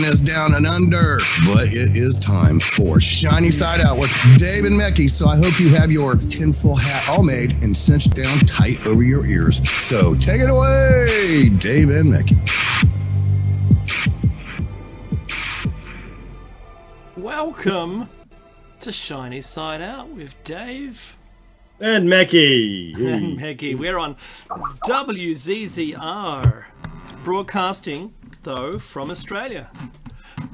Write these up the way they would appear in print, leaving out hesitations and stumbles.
is down and under, but it is time for Shiny Side Out with Dave and Mecky. So I hope you have your tinfoil hat all made and cinched down tight over your ears. So take it away, Dave and Mecky. Welcome to Shiny Side Out with Dave and Mecky. And Mecky. We're on WZZR, broadcasting, though, from Australia,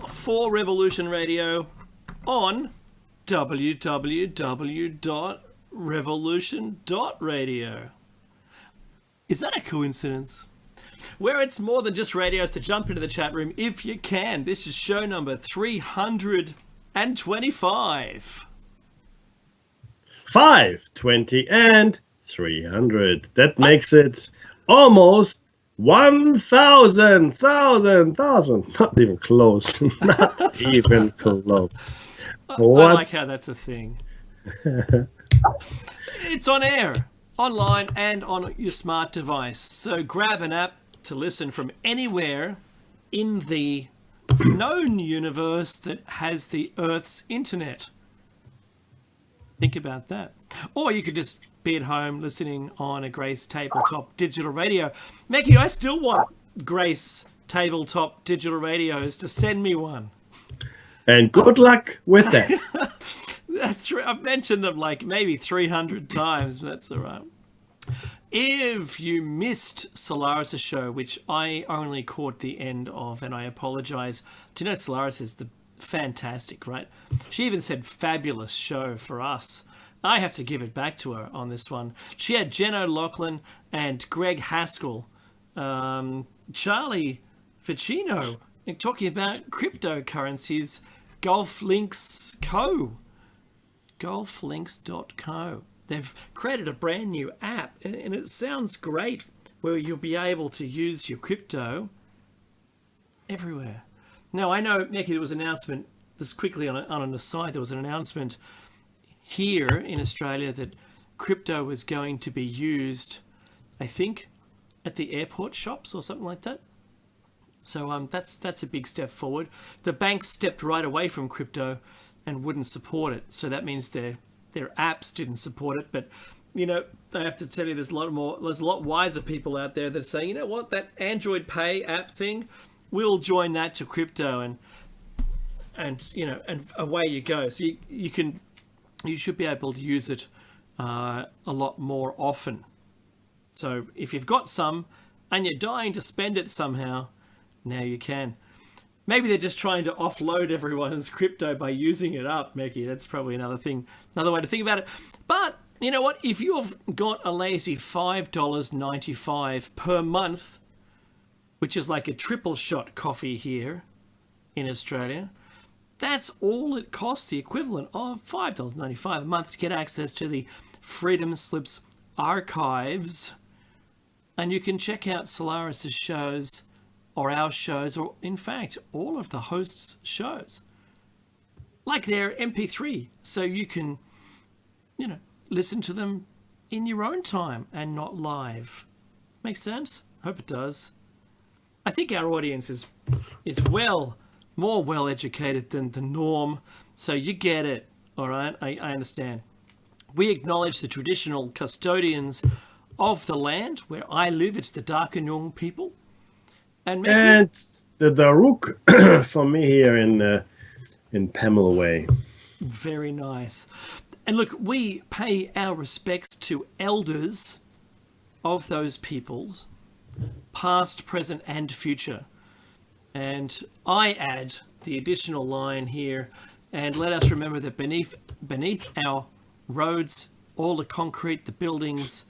for Revolution Radio on www.revolution.radio. Is that a coincidence? Where it's more than just radios to jump into the chat room if you can. This is show number 325. 520 and 300. That makes it almost 1,000. Not even close. Not even close. What? I like how that's a thing. It's on air, online, and on your smart device. So grab an app to listen from anywhere in the known universe that has the Earth's internet. Think about that. Or you could just be at home listening on a Grace Tabletop Digital Radio. Mecky, I still want Grace Tabletop Digital Radios to send me one. And good luck with that. That's right. I've mentioned them like maybe 300 times, but that's all right. If you missed Solaris' show, which I only caught the end of, and I apologize. Do you know Solaris is the fantastic, right? She even said fabulous show for us. I have to give it back to her on this one. She had Jen O'Loughlin and Greg Haskell, Charlie Ficino, talking about cryptocurrencies, GolfLinks.co. GolfLinks.co. They've created a brand new app, and it sounds great, where you'll be able to use your crypto everywhere. Now, I know, Mecky, there was an announcement, just quickly on an aside, there was an announcement here in Australia that crypto was going to be used, I think, at the airport shops or something like that. So that's a big step forward. The banks stepped right away from crypto and wouldn't support it. So that means their apps didn't support it. But, you know, I have to tell you, there's a lot wiser people out there that say, you know what, that Android Pay app thing, we'll join that to crypto and away you go. So you should be able to use it a lot more often. So if you've got some and you're dying to spend it somehow, now you can. Maybe they're just trying to offload everyone's crypto by using it up, Mecky. That's probably another way to think about it. But you know what? If you've got a lazy $5.95 per month, which is like a triple shot coffee here in Australia, that's all it costs, the equivalent of $5.95 a month to get access to the Freedom Slips archives. And you can check out Solaris' shows, or our shows, or in fact, all of the hosts' shows, like their MP3, so you can, listen to them in your own time and not live. Makes sense? Hope it does. I think our audience is more well educated than the norm, so you get it, all right? I understand. We acknowledge the traditional custodians of the land where I live. It's the Darkinjung people. And the Daruk for me here in Pamela Way. Very nice. And look, we pay our respects to elders of those peoples, past, present, and future. And I add the additional line here, and let us remember that beneath our roads, all the concrete, the buildings,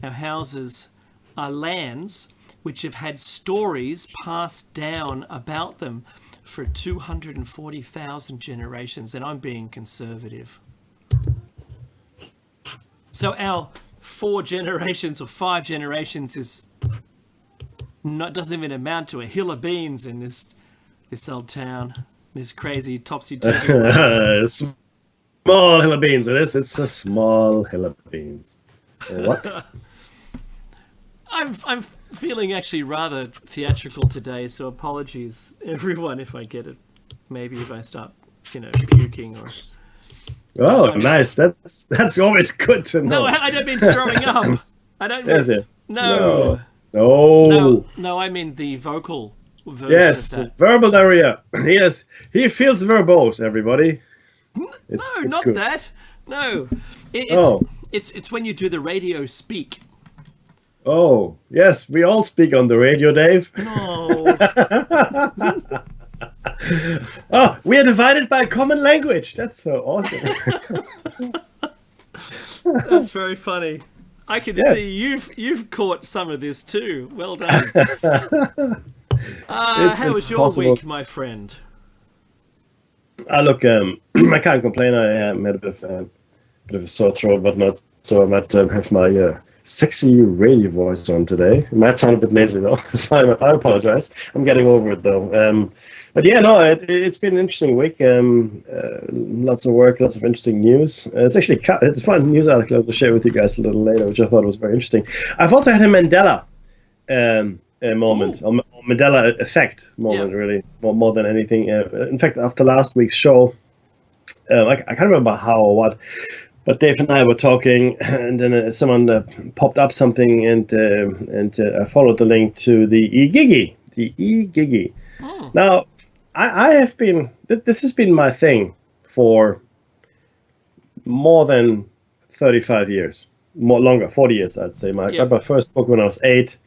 our houses, are lands which have had stories passed down about them for 240,000 generations, and I'm being conservative. So our 4 generations or 5 generations doesn't even amount to a hill of beans in this old town, this crazy topsy-turvy. Small hill of beans. It's a small hill of beans. What? I'm feeling actually rather theatrical today, so apologies everyone if I get it. Maybe if I start, puking or. Oh, nice. That's always good to know. No, I don't mean throwing up. I don't. Is it? No. No. I mean the vocal version yes, of that. verbal diarrhea. Yes, he feels verbose. Everybody. It's not good. that. No. Oh. It's when you do the radio speak. Oh, yes, we all speak on the radio, Dave. No. Oh, we are divided by a common language. That's so awesome. That's very funny. I can see you've caught some of this too. Well done. How was your week, my friend? Look, I can't complain. I had a bit of a sore throat, but not so. I might have my sexy radio voice on today. It might sound a bit nasally though, so I apologize. I'm getting over it though. But yeah, no, it's been an interesting week. Lots of work, lots of interesting news. It's a fun news article to share with you guys a little later, which I thought was very interesting. I've also had a Mandela moment, or Mandela effect moment, really, more than anything. In fact, after last week's show, I can't remember how or what, but Dave and I were talking, and then someone popped up something, and I followed the link to the e-Gigi. Oh. Now, I have been. This has been my thing for more than 35 years, longer, 40 years, I'd say. I got my first book when I was 8.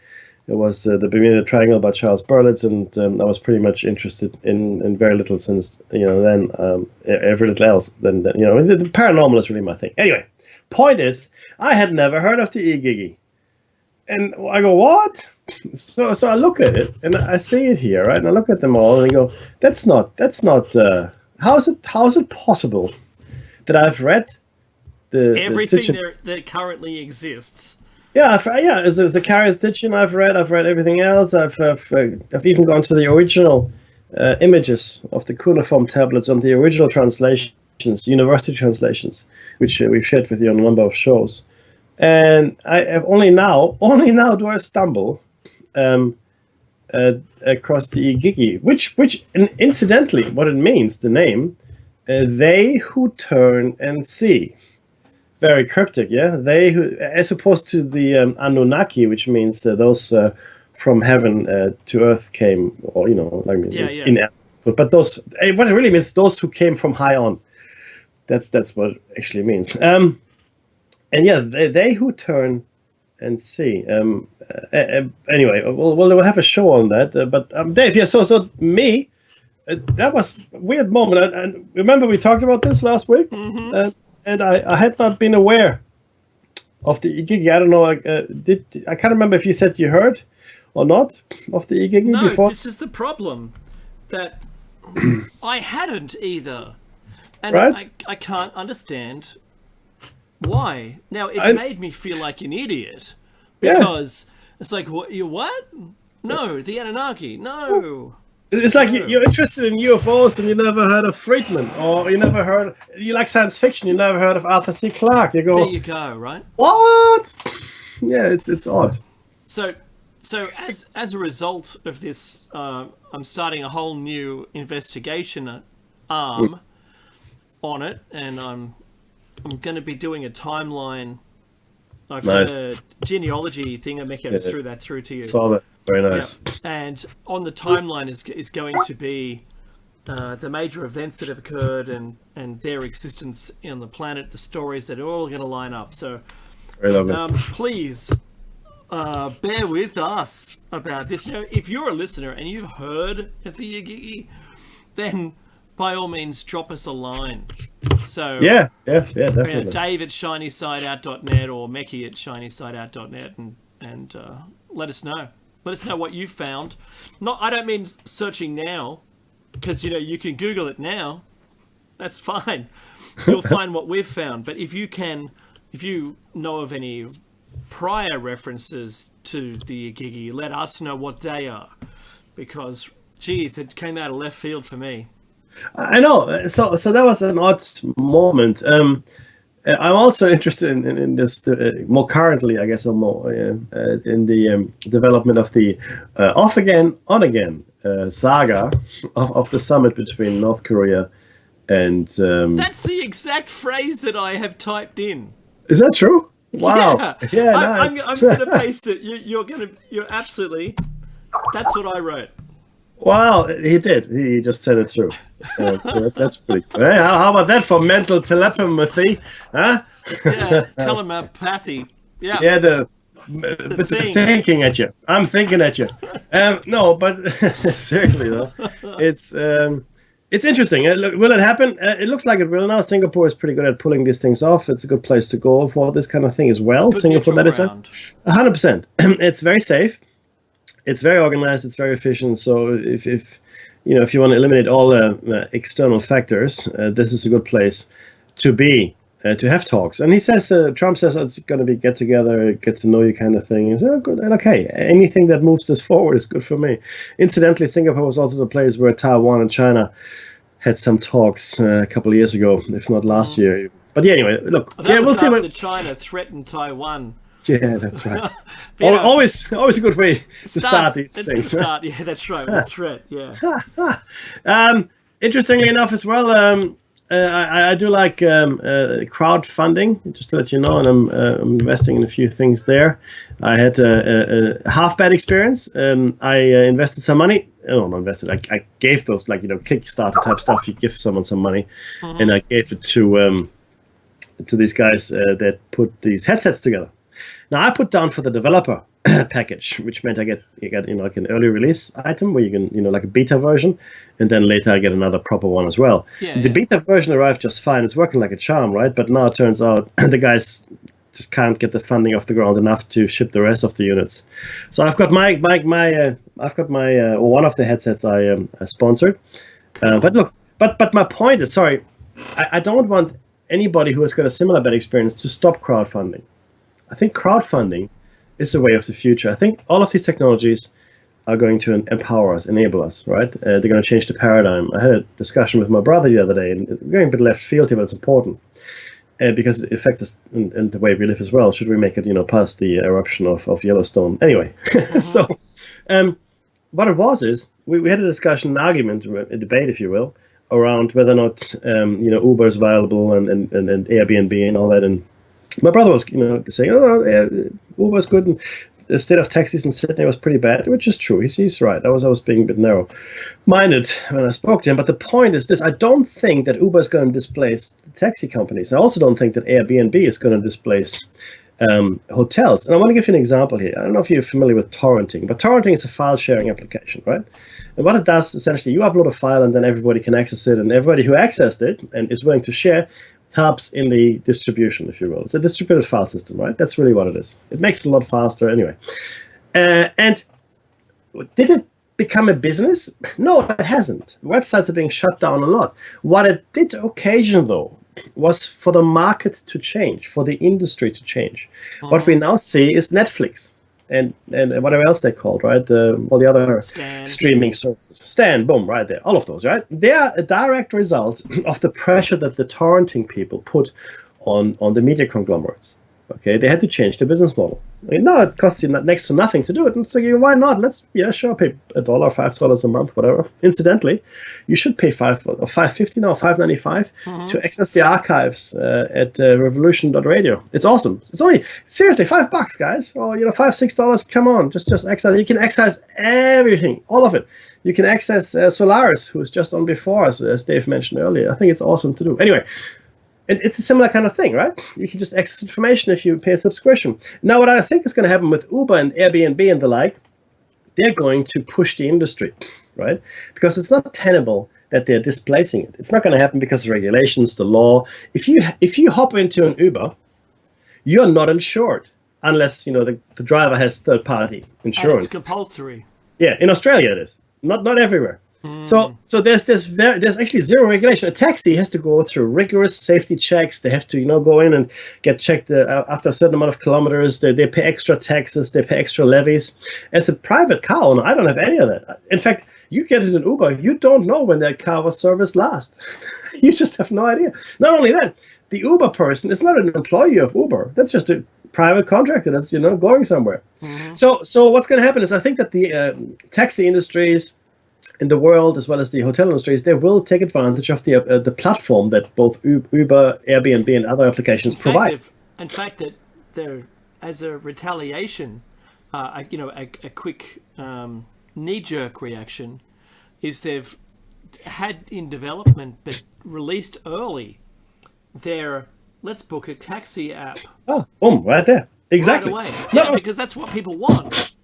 It was The Bermuda Triangle by Charles Berlitz, and I was pretty much interested in very little since, then every little else. Then the paranormal is really my thing. Anyway, point is, I had never heard of the e-Gigi. And I go, what? So I look at it, and I see it here, right? And I look at them all, and I go, that's not, how is it possible that I've read everything that currently exists? Yeah, as a Carrier's Ditchin, I've read everything else. I've even gone to the original images of the cuneiform tablets on the original translations, university translations, which we've shared with you on a number of shows. And I have only now do I stumble across the e-Gigi, which incidentally, what it means, the name, they who turn and see. Very cryptic, yeah. They who, as opposed to the Anunnaki, which means those from heaven to earth came, or in. But those, what it really means, those who came from high on. That's what it actually means. And yeah, they who turn and see. Anyway, we'll have a show on that. But Dave, yeah. So me, that was a weird moment. And remember we talked about this last week. Mm-hmm. And I had not been aware of the e-Gigi. I don't know. I can't remember if you said you heard or not of the e-Gigi before. No, this is the problem. That I hadn't either. And right? I can't understand why. Now, it made me feel like an idiot. Because it's like, what? No, the Anunnaki. No. It's like you're interested in UFOs and you never heard of Friedman, or you like science fiction, you never heard of Arthur C. Clarke. You go, there you go, right? What? Yeah, it's odd. So as a result of this, I'm starting a whole new investigation arm on it, and I'm going to be doing a timeline. I've done a genealogy thing. I threw that through to you. Saw that. Very nice. Yeah. And on the timeline is going to be the major events that have occurred and their existence on the planet, the stories that are all going to line up. So very lovely. Please bear with us about this. Now, if you're a listener and you've heard of the e-Gigi, then by all means drop us a line. So yeah, definitely. Dave at shinysideout.net or Mecky at shinysideout.net and let us know. Let us know what you found. I don't mean searching now, because you can Google it now. That's fine. You'll find what we've found. But if you know of any prior references to the e-Gigi, let us know what they are, because geez, it came out of left field for me. I know. So that was an odd moment. I'm also interested in this more currently, I guess, or more in the development of the off again, on again saga of the summit between North Korea and. That's the exact phrase that I have typed in. Is that true? Wow. Yeah, Yeah, I'm nice. just going to paste it. You're absolutely. That's what I wrote. Wow, he did. He just said it through. So that's pretty cool. Hey, how about that for mental telepathy? Huh? Yeah, telepathy. Yeah. Yeah, the thinking at you. I'm thinking at you. No, but seriously though, it's interesting. Will it happen? It looks like it will now. Singapore is pretty good at pulling these things off. It's a good place to go for this kind of thing as well. Good Singapore, that is ground. 100%. It's very safe. It's very organized. It's very efficient. So if you want to eliminate all external factors, this is a good place to be. To have talks. And he says, Trump says it's going to be get together, get to know you kind of thing. And so, good and okay. Anything that moves this forward is good for me. Incidentally, Singapore was also the place where Taiwan and China had some talks a couple of years ago, if not last year. But yeah, anyway, look. That we'll see what China threatened Taiwan. Yeah, that's right. Always a good way to start these things. Start. Yeah, that's right. With a threat. Yeah. Interestingly enough, as well. I do like crowdfunding, just to let you know, and I'm investing in a few things there. I had a half bad experience. I invested some money. Oh, not invested. I gave those Kickstarter type stuff. You give someone some money, and I gave it to these guys that put these headsets together. Now I put down for the developer package, which meant you get like an early release item where you can like a beta version, and then later I get another proper one as well. The beta version arrived just fine. It's working like a charm, right? But now it turns out the guys just can't get the funding off the ground enough to ship the rest of the units. So I've got my one of the headsets I sponsored. But look, but my point is, sorry, I don't want anybody who has got a similar bad experience to stop crowdfunding. I think crowdfunding is the way of the future. I think all of these technologies are going to empower us, enable us, right? They're going to change the paradigm. I had a discussion with my brother the other day, and we're going a bit left field here, but it's important because it affects us in the way we live as well. Should we make it, past the eruption of Yellowstone? Anyway, so what it was is we had a discussion, an argument, a debate, if you will, around whether or not Uber is viable and Airbnb and all that. And my brother was saying, Uber is good, and the state of taxis in Sydney was pretty bad, which is true. He's right. I was being a bit narrow-minded when I spoke to him. But the point is this: I don't think that Uber is going to displace the taxi companies. I also don't think that Airbnb is going to displace hotels. And I want to give you an example here. I don't know if you're familiar with torrenting, but torrenting is a file-sharing application, right? And what it does, essentially, you upload a file, and then everybody can access it, and everybody who accessed it and is willing to share helps in the distribution, if you will. It's a distributed file system, right? That's really what it is. It makes it a lot faster anyway. And did it become a business? No, it hasn't. Websites are being shut down a lot. What it did occasion, though, was for the market to change, for the industry to change. What we now see is Netflix and whatever else they're called, right? All the other streaming services. Stan, boom, right there. All of those, right? They are a direct result of the pressure that the torrenting people put on the media conglomerates. Okay, they had to change their business model. I mean, now it costs you next to nothing to do it. And so why not? Sure, pay $1, $5 a month, whatever. Incidentally, you should pay $5.50 now, $5.95 to access the archives at revolution.radio. It's awesome. It's only seriously $5, guys. Or $5, $6. Come on, just access. You can access everything, all of it. You can access Solaris, who's just on before us, as Dave mentioned earlier. I think it's awesome to do. Anyway. It's a similar kind of thing, right? You can just access information if you pay a subscription. Now, what I think is going to happen with Uber and Airbnb and the like, they're going to push the industry, right? Because it's not tenable that they're displacing it. It's not going to happen because of regulations, the law. If you hop into an Uber, you're not insured unless the driver has third-party insurance. And it's compulsory. Yeah, in Australia it is. Not everywhere. So there's actually zero regulation. A taxi has to go through rigorous safety checks. They have to go in and get checked after a certain amount of kilometers. They pay extra taxes. They pay extra levies. As a private car owner, I don't have any of that. In fact, you get in an Uber, you don't know when that car was serviced last. You just have no idea. Not only that, the Uber person is not an employee of Uber. That's just a private contractor that's going somewhere. So what's going to happen is I think that the taxi industries in the world, as well as the hotel industries, they will take advantage of the platform that both Uber, Airbnb, and other applications provide. In fact, that they're, as a retaliation, a quick knee-jerk reaction is they've had in development but released early their let's book a taxi app. Oh, boom, right there. Exactly. Right away. Yeah, because that's what people want.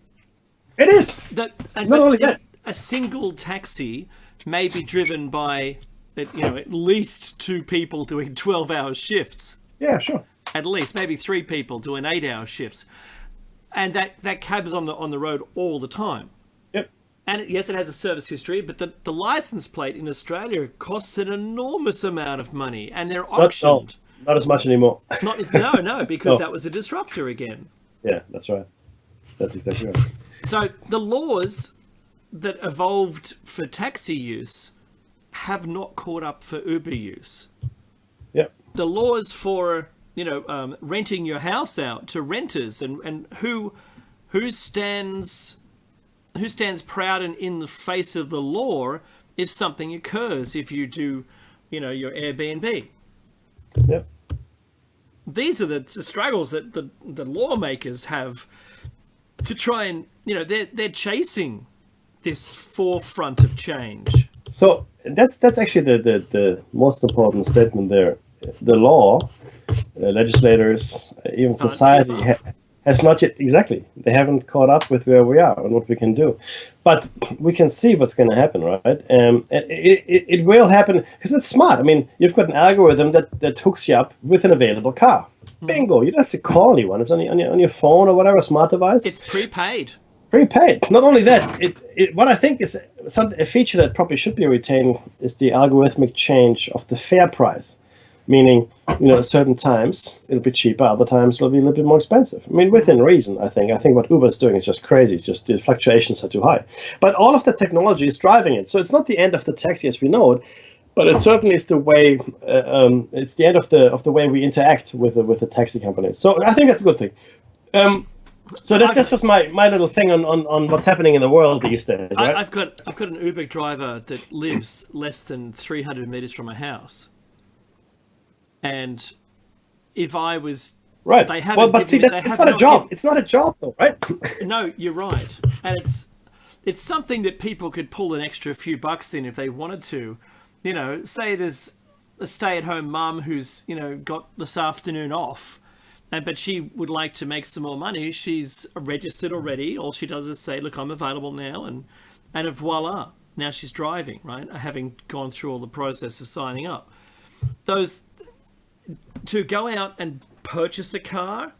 It is. Not only that. A single taxi may be driven by, at least 2 people doing 12-hour shifts. Yeah, sure. At least, maybe 3 people doing 8-hour shifts, and that cab is on the road all the time. Yep. And yes, it has a service history, but the license plate in Australia costs an enormous amount of money, and they're auctioned. Not as much anymore. No, because that was a disruptor again. Yeah, that's right. That's exactly right. So the laws that evolved for taxi use have not caught up for Uber use. Yep. The laws for renting your house out to renters and who stands proud and in the face of the law if something occurs if you do your Airbnb. Yep. These are the struggles that the lawmakers have to try and they're chasing this forefront of change. So that's actually the most important statement there. The law, legislators, even society has not yet, exactly. They haven't caught up with where we are and what we can do. But we can see what's going to happen, right? And it will happen because it's smart. I mean, you've got an algorithm that hooks you up with an available car. Bingo! You don't have to call anyone. It's on your phone or whatever smart device. It's prepaid. Prepaid. Not only that, what I think is a feature that probably should be retained is the algorithmic change of the fare price. Meaning, certain times it'll be cheaper, other times it'll be a little bit more expensive. I mean, within reason, I think. I think what Uber is doing is just crazy. It's just the fluctuations are too high. But all of the technology is driving it. So it's not the end of the taxi as we know it, but it certainly is the way. It's the end of the way we interact with the taxi companies. So I think that's a good thing. So that's just my little thing on what's happening in the world these days. Right? I've got an Uber driver that lives less than 300 meters from my house, and if I was right, they haven't. But see, it's not a job. It's not a job, though, right? No, you're right, and it's something that people could pull an extra few bucks in if they wanted to. Say there's a stay-at-home mum who's got this afternoon off. But she would like to make some more money. She's registered already. All she does is say, look, I'm available now. And voila, now she's driving, right? Having gone through all the process of signing up. To go out and purchase a car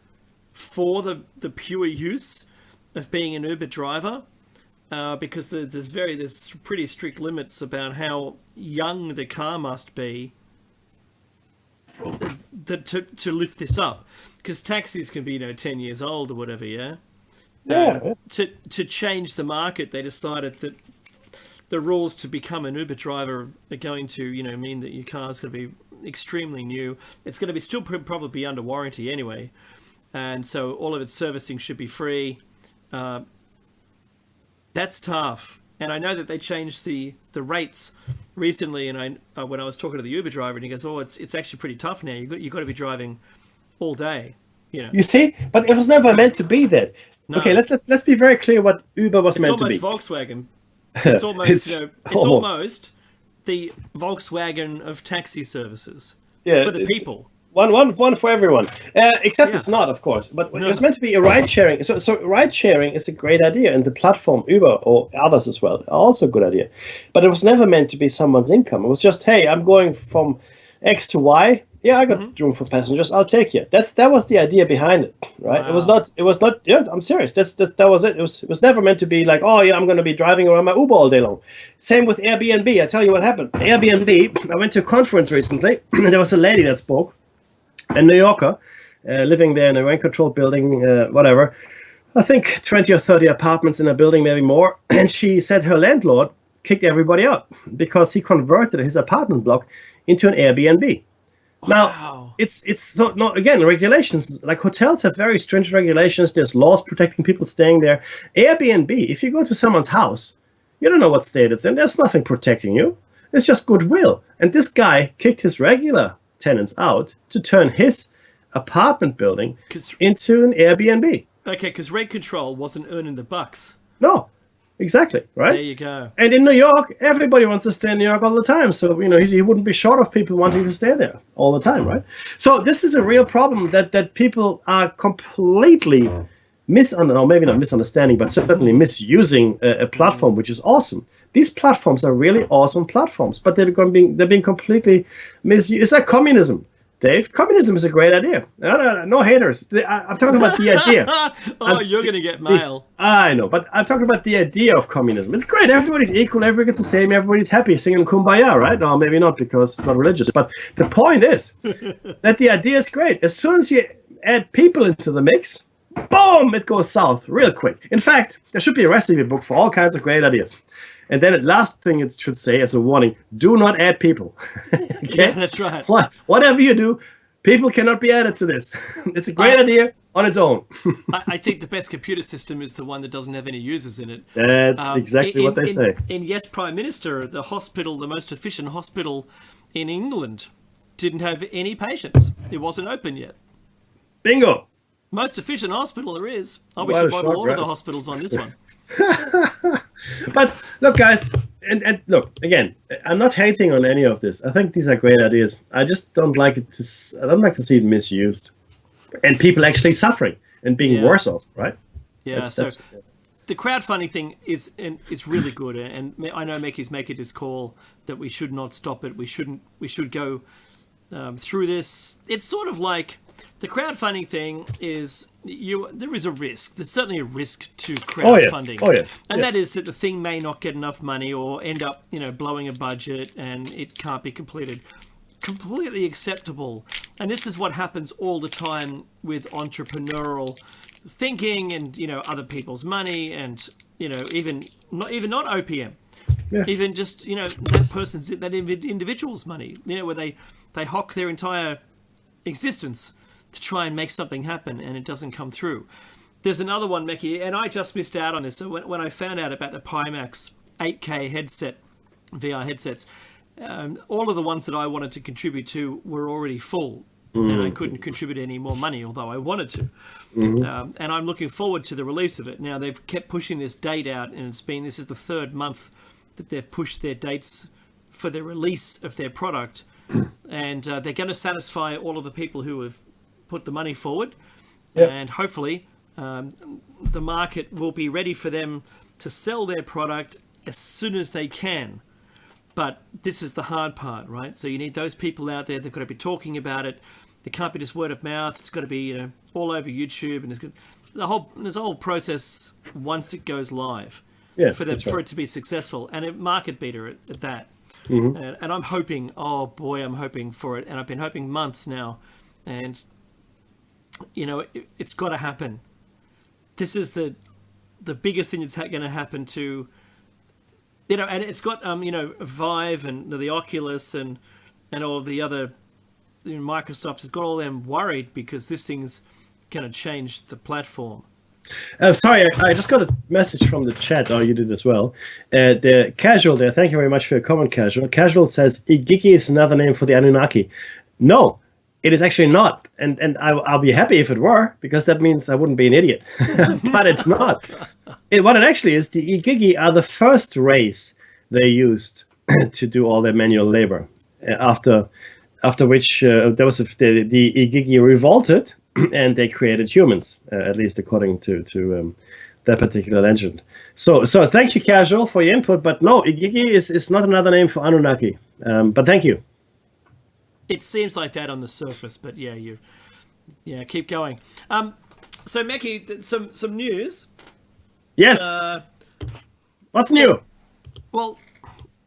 for the pure use of being an Uber driver, because there's pretty strict limits about how young the car must be to lift this up, because taxis can be 10 years old or whatever. To change the market, they decided that the rules to become an Uber driver are going to mean that your car is going to be extremely new. It's going to be still probably under warranty anyway, and so all of its servicing should be free. That's tough. And I know that they changed the rates recently. And when I was talking to the Uber driver, and he goes, "Oh, it's actually pretty tough now. You got to be driving all day." You see, but it was never meant to be that. No. Okay, let's be very clear what Uber was meant to be. It's almost Volkswagen. It's almost it's almost the Volkswagen of taxi services for the people. One for everyone. Except it's not, of course. But it was meant to be a ride sharing. So ride sharing is a great idea, and the platform Uber or others as well are also a good idea. But it was never meant to be someone's income. It was just, hey, I'm going from X to Y. Yeah, I got room for passengers. I'll take you. That was the idea behind it, right? Wow. It was not. Yeah, I'm serious. That was it. It was never meant to be like, oh yeah, I'm going to be driving around my Uber all day long. Same with Airbnb. I tell you what happened. Airbnb. I went to a conference recently. There was a lady that spoke. A New Yorker, living there in a rent-controlled building, whatever. I think 20 or 30 apartments in a building, maybe more. And she said her landlord kicked everybody out because he converted his apartment block into an Airbnb. Wow. it's so no, again, regulations, like hotels have very stringent regulations. There's laws protecting people staying there. Airbnb, if you go to someone's house, you don't know what state it's in. There's nothing protecting you. It's just goodwill. And this guy kicked his regular tenants out to turn his apartment building into an Airbnb. Okay, because rent control wasn't earning the bucks. No, exactly, right? There you go. And in New York, everybody wants to stay in New York all the time. So, he wouldn't be short of people wanting to stay there all the time, right? So this is a real problem that people are completely maybe not misunderstanding, but certainly misusing a platform, which is awesome. These platforms are really awesome platforms, but they're being completely misused. It's like communism. Dave, communism is a great idea. No haters. I'm talking about the idea. You're going to get mail. I know, but I'm talking about the idea of communism. It's great. Everybody's equal. Everybody gets the same. Everybody's happy, singing Kumbaya, right? No, maybe not because it's not religious. But the point is that the idea is great. As soon as you add people into the mix, boom, it goes south real quick. In fact, there should be a recipe book for all kinds of great ideas. And then the last thing it should say as a warning, do not add people. Okay? Yeah, that's right. Whatever you do, people cannot be added to this. It's a great idea on its own. I think the best computer system is the one that doesn't have any users in it. That's exactly what they say. In Yes, Prime Minister, the most efficient hospital in England, didn't have any patients. It wasn't open yet. Bingo. Most efficient hospital there is. We should model all of the hospitals on this one. But look, guys, and look again. I'm not hating on any of this. I think these are great ideas. I just don't like it I don't like to see it misused, and people actually suffering and being worse off. Right? Yeah. That's the crowdfunding thing is really good, and I know Meki's making his call that we should not stop it. We should go through this. It's sort of like the crowdfunding thing is there is a risk. There's certainly a risk to crowdfunding. And that is that the thing may not get enough money or end up, blowing a budget and it can't be completed. Completely acceptable. And this is what happens all the time with entrepreneurial thinking and, other people's money and, even not OPM. Yeah. Even just, that individual's money, where they hock their entire existence to try and make something happen, and it doesn't come through. There's another one, Meki, and I just missed out on this. So when I found out about the Pimax 8K headset, VR headsets, all of the ones that I wanted to contribute to were already full, and I couldn't contribute any more money, although I wanted to. And I'm looking forward to the release of it. Now, they've kept pushing this date out, and this is the third month that they've pushed their dates for the release of their product, and they're going to satisfy all of the people who have put the money forward, and hopefully the market will be ready for them to sell their product as soon as they can. But this is the hard part, right? So you need those people out there. They've got to be talking about it. It can't be just word of mouth. It's got to be all over YouTube, and there's a whole process once it goes live for it to be successful and a market beater at that. And I'm hoping, I'm hoping for it, and I've been hoping months now, and it's got to happen. This is the biggest thing that's going to happen to, and it's got Vive and the Oculus and all of the other Microsoft has got all them worried because this thing's going to change the platform. Sorry, I just got a message from the chat. Oh, you did as well. The Casual there, thank you very much for your comment, Casual. Casual says, Igigi is another name for the Anunnaki. No, it is actually not. And I'll be happy if it were, because that means I wouldn't be an idiot. But it's not. What it actually is, the Igigi are the first race they used to do all their manual labor. After which there was the Igigi revolted, and they created humans, at least according to that particular legend. So thank you, Casual, for your input. But no, Igigi is not another name for Anunnaki. But thank you. It seems like that on the surface, but keep going. So Meki, some news. Yes. What's new? Well,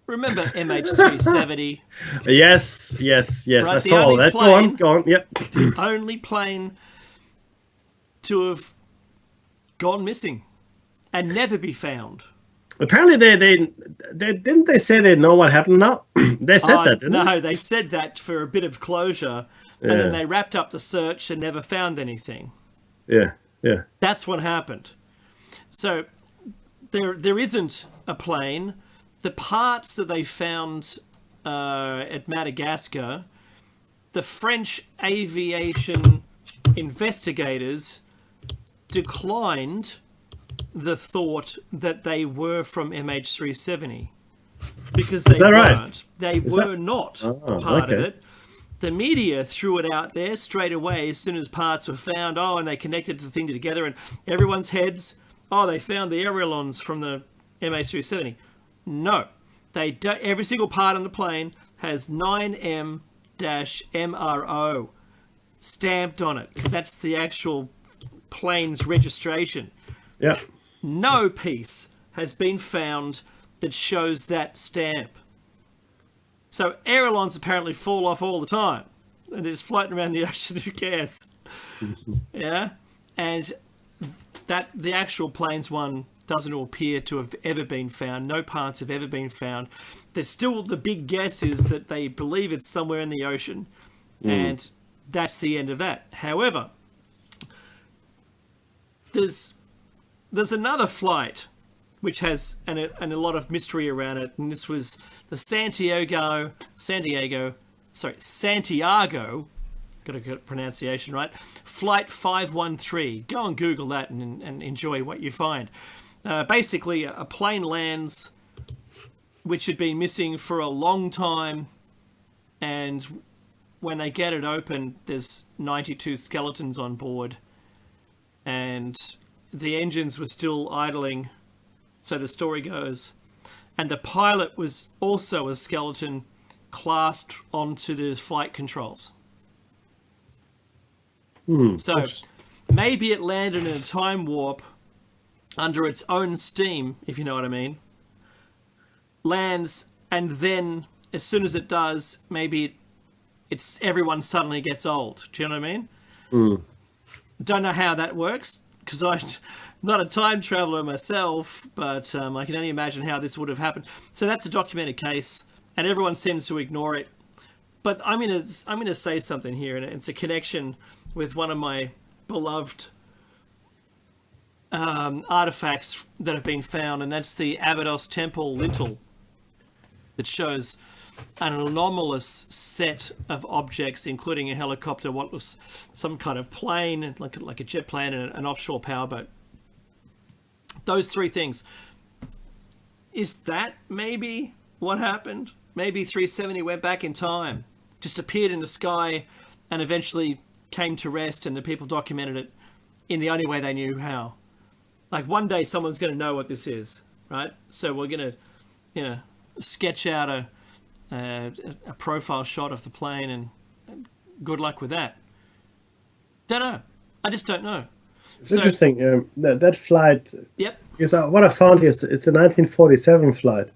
remember MH370? Yes. Right, I saw all that. Go on. Yep. The only plane to have gone missing and never be found. Apparently, they didn't they say they know what happened now? They said that, didn't they? No, they said that for a bit of closure, and then they wrapped up the search and never found anything. Yeah. Yeah. That's what happened. So there isn't a plane. The parts that they found at Madagascar, the French aviation investigators declined the thought that they were from MH370 because they weren't. Right? They were not part of it. The media threw it out there straight away as soon as parts were found. Oh, and they connected the thing together, and everyone's heads, oh, they found the ailerons from the MH370. No, they don't. Every single part on the plane has 9M-MRO stamped on it because that's the actual plane's registration. Yeah. No piece has been found that shows that stamp. So ailerons apparently fall off all the time and they're just floating around the ocean. Who cares? Yeah, and that the actual planes one doesn't appear to have ever been found. No parts have ever been found. There's still the big guess is that they believe it's somewhere in the ocean, and that's the end of that. However, there's another flight which has and a lot of mystery around it, and this was the Santiago, got to get pronunciation right, Flight 513. Go and Google that and enjoy what you find. Basically, a plane lands which had been missing for a long time, and when they get it open, there's 92 skeletons on board, and the engines were still idling, so the story goes. And the pilot was also a skeleton clasped onto the flight controls. So maybe it landed in a time warp under its own steam, if you know what I mean. Lands, and then as soon as it does, maybe everyone suddenly gets old. Do you know what I mean? Don't know how that works, because I'm not a time traveler myself, but I can only imagine how this would have happened. So that's a documented case, and everyone seems to ignore it. But I'm gonna say something here, and it's a connection with one of my beloved artifacts that have been found, and that's the Abydos Temple lintel that shows an anomalous set of objects, including a helicopter, what was some kind of plane, like a jet plane, and an offshore powerboat. Those three things. Is that maybe what happened? Maybe 370 went back in time, just appeared in the sky, and eventually came to rest, and the people documented it in the only way they knew how. Like one day someone's going to know what this is, right? So we're going to, sketch out a profile shot of the plane, and good luck with that. Don't know. I just don't know. It's interesting that flight. Yep. Because what I found is it's a 1947 flight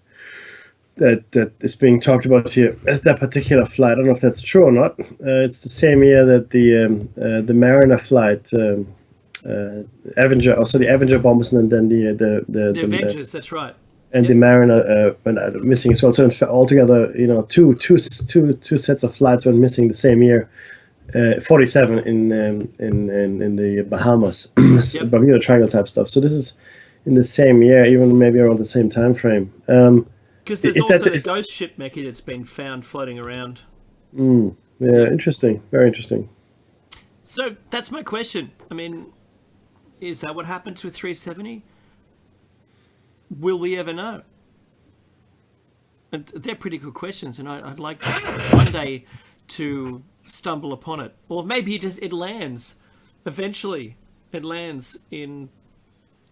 that is being talked about here as that particular flight. I don't know if that's true or not. It's the same year that the Mariner flight, Avenger, also the Avenger bombers, and then the Avengers. That's right. And the Mariner went missing as well. So altogether, two sets of flights went missing the same year. 47 in the Bahamas, Bermuda Triangle type stuff. So this is in the same year, even maybe around the same time frame. Because there's also the ghost ship, Mekki, that's been found floating around. Yeah, interesting. Very interesting. So that's my question. I mean, is that what happened to 370? Will we ever know? And they're pretty good questions, and I'd like one day to stumble upon it, or maybe it lands eventually. It lands in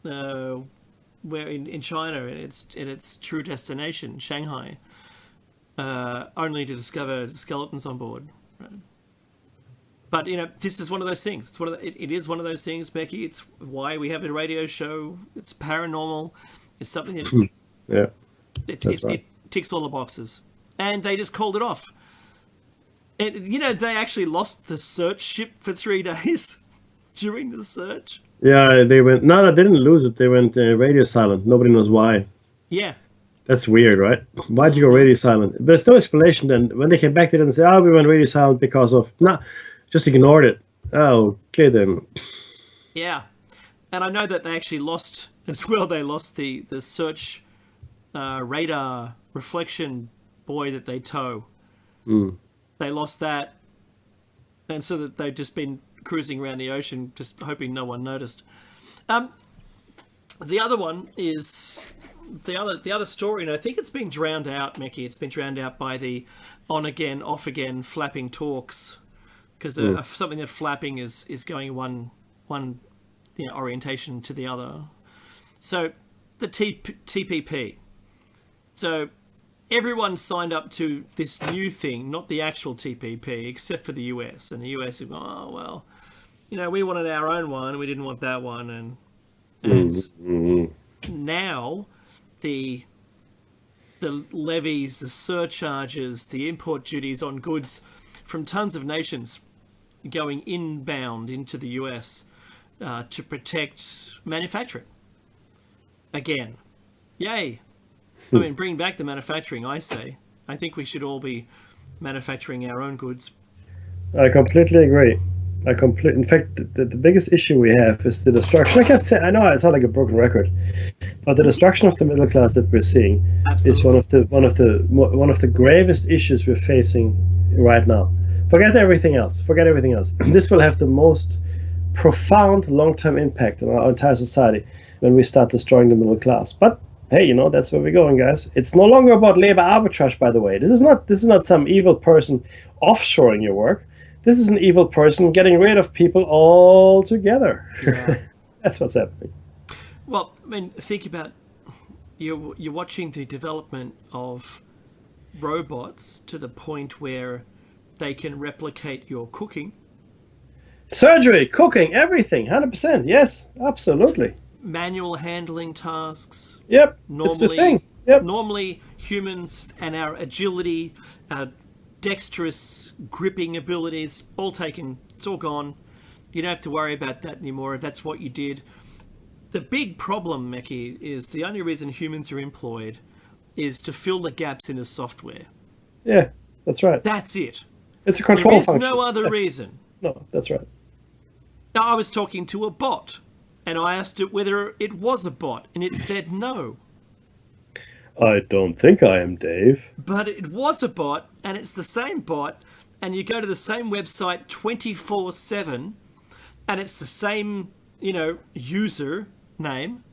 in China, in its true destination, Shanghai, only to discover skeletons on board. Right? But this is one of those things. It is one of those things, Becky. It's why we have a radio show. It's paranormal. It's something that it ticks all the boxes, and they just called it off. They actually lost the search ship for 3 days during the search. Yeah, they went. No, they didn't lose it. They went radio silent. Nobody knows why. Yeah, That's weird, right? Why'd you go radio silent? But there's no explanation then. When they came back, they didn't say, oh, we went radio silent because of... No, just ignored it. Oh, okay then. Yeah. And I know that they actually lost as well. They lost the search radar reflection buoy that they tow. They lost that. And so that they've just been cruising around the ocean, just hoping no one noticed. The other one is... The other story, and I think it's been drowned out, Mecky. It's been drowned out by the on again, off again flapping talks, because something that flapping is going one orientation to the other. So the TPP. So everyone signed up to this new thing, not the actual TPP, except for the US. And the US said, oh well, we wanted our own one, we didn't want that one, and now. The levies, the surcharges, the import duties on goods from tons of nations going inbound into the US to protect manufacturing. Again, yay. I mean, bring back the manufacturing, I say. I think we should all be manufacturing our own goods. I completely agree. In fact, the biggest issue we have is the destruction. I kept saying, I know I sound like a broken record, but the destruction of the middle class that we're seeing is one of the gravest issues we're facing right now. Forget everything else. This will have the most profound long-term impact on our entire society when we start destroying the middle class. But hey, that's where we're going, guys. It's no longer about labor arbitrage, by the way. This is not some evil person offshoring your work. This is an evil person getting rid of people altogether. Yeah. That's what's happening. Well, I mean, think about you're watching the development of robots to the point where they can replicate your cooking. Surgery, cooking, everything, 100%. Yes, absolutely. Manual handling tasks. Yep, it's the thing. Yep. Normally, humans and our agility, our dexterous gripping abilities, all taken. It's all gone. You don't have to worry about that anymore if that's what you did. The big problem, Mecky, is the only reason humans are employed is to fill the gaps in the software. Yeah, that's right. That's it. It's a control function. There's no other reason. No, that's right. Now, I was talking to a bot, and I asked it whether it was a bot, and it said no. I don't think I am, Dave. But it was a bot, and it's the same bot, and you go to the same website 24/7, and it's the same, user name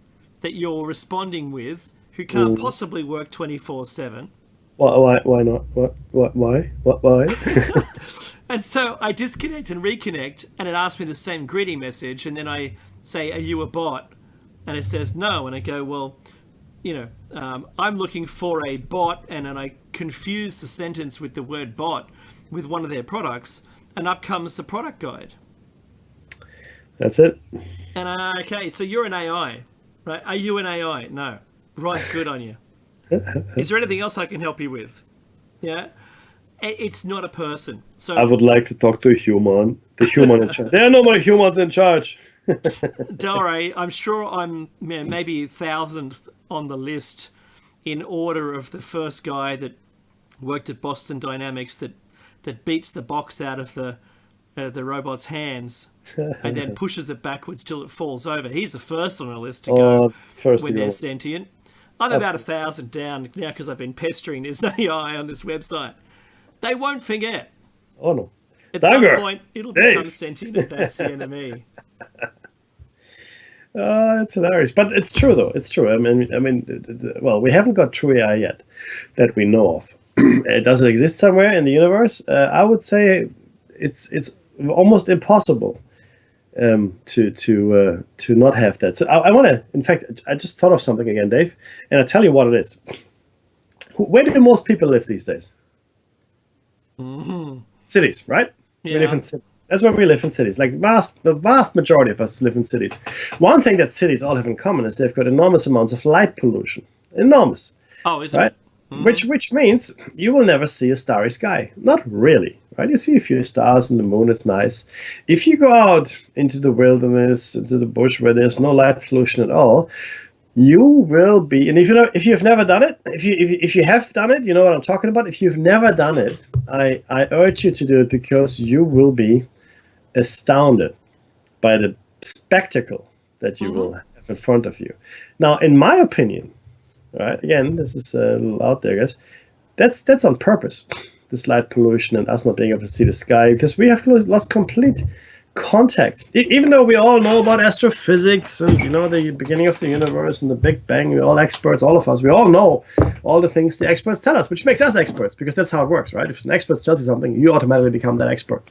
that you're responding with, who can't possibly work 24/7. Why not? Why? And so I disconnect and reconnect, and it asks me the same greeting message, and then I say, "Are you a bot?" And it says no, and I go, "Well, I'm looking for a bot," and then I confuse the sentence with the word bot with one of their products, and up comes the product guide. That's it. And okay, so you're an AI, right? Are you an AI? No. Right, good on you. Is there anything else I can help you with? Yeah? It's not a person. So I would like to talk to a human. The human in charge. There are no more humans in charge. Don't worry, I'm sure I'm maybe 1,000th on the list in order of the first guy that worked at Boston Dynamics that beats the box out of the robot's hands and then pushes it backwards till it falls over. He's the first on the list to go when they're sentient. I'm about 1,000 down now because I've been pestering this AI on this website. They won't forget. Oh no! At some point, it'll become sentient, and that's the enemy. It's hilarious, but it's true though. It's true. I mean, well, we haven't got true AI yet that we know of. Does it exist somewhere in the universe? I would say it's almost impossible to not have that. So I want to. In fact, I just thought of something again, Dave, and I'll tell you what it is. Where do most people live these days? Mm-hmm. Cities, right? Yeah. We live in cities. That's where we live in cities. Like the vast majority of us live in cities. One thing that cities all have in common is they've got enormous amounts of light pollution. Enormous. Oh, is right? it? Mm-hmm. Which means you will never see a starry sky. Not really, right? You see a few stars and the moon. It's nice. If you go out into the wilderness, into the bush where there's no light pollution at all, You will be, and if you've never done it, if you have done it, you know what I'm talking about. If you've never done it, I urge you to do it because you will be astounded by the spectacle that you will have in front of you. Now, in my opinion, right? Again, this is a little out there, guys. That's on purpose. This light pollution and us not being able to see the sky because we have lost complete contact. Even though we all know about astrophysics and the beginning of the universe and the Big Bang, we're all experts. All of us, we all know all the things the experts tell us, which makes us experts because that's how it works, right? If an expert tells you something, you automatically become that expert.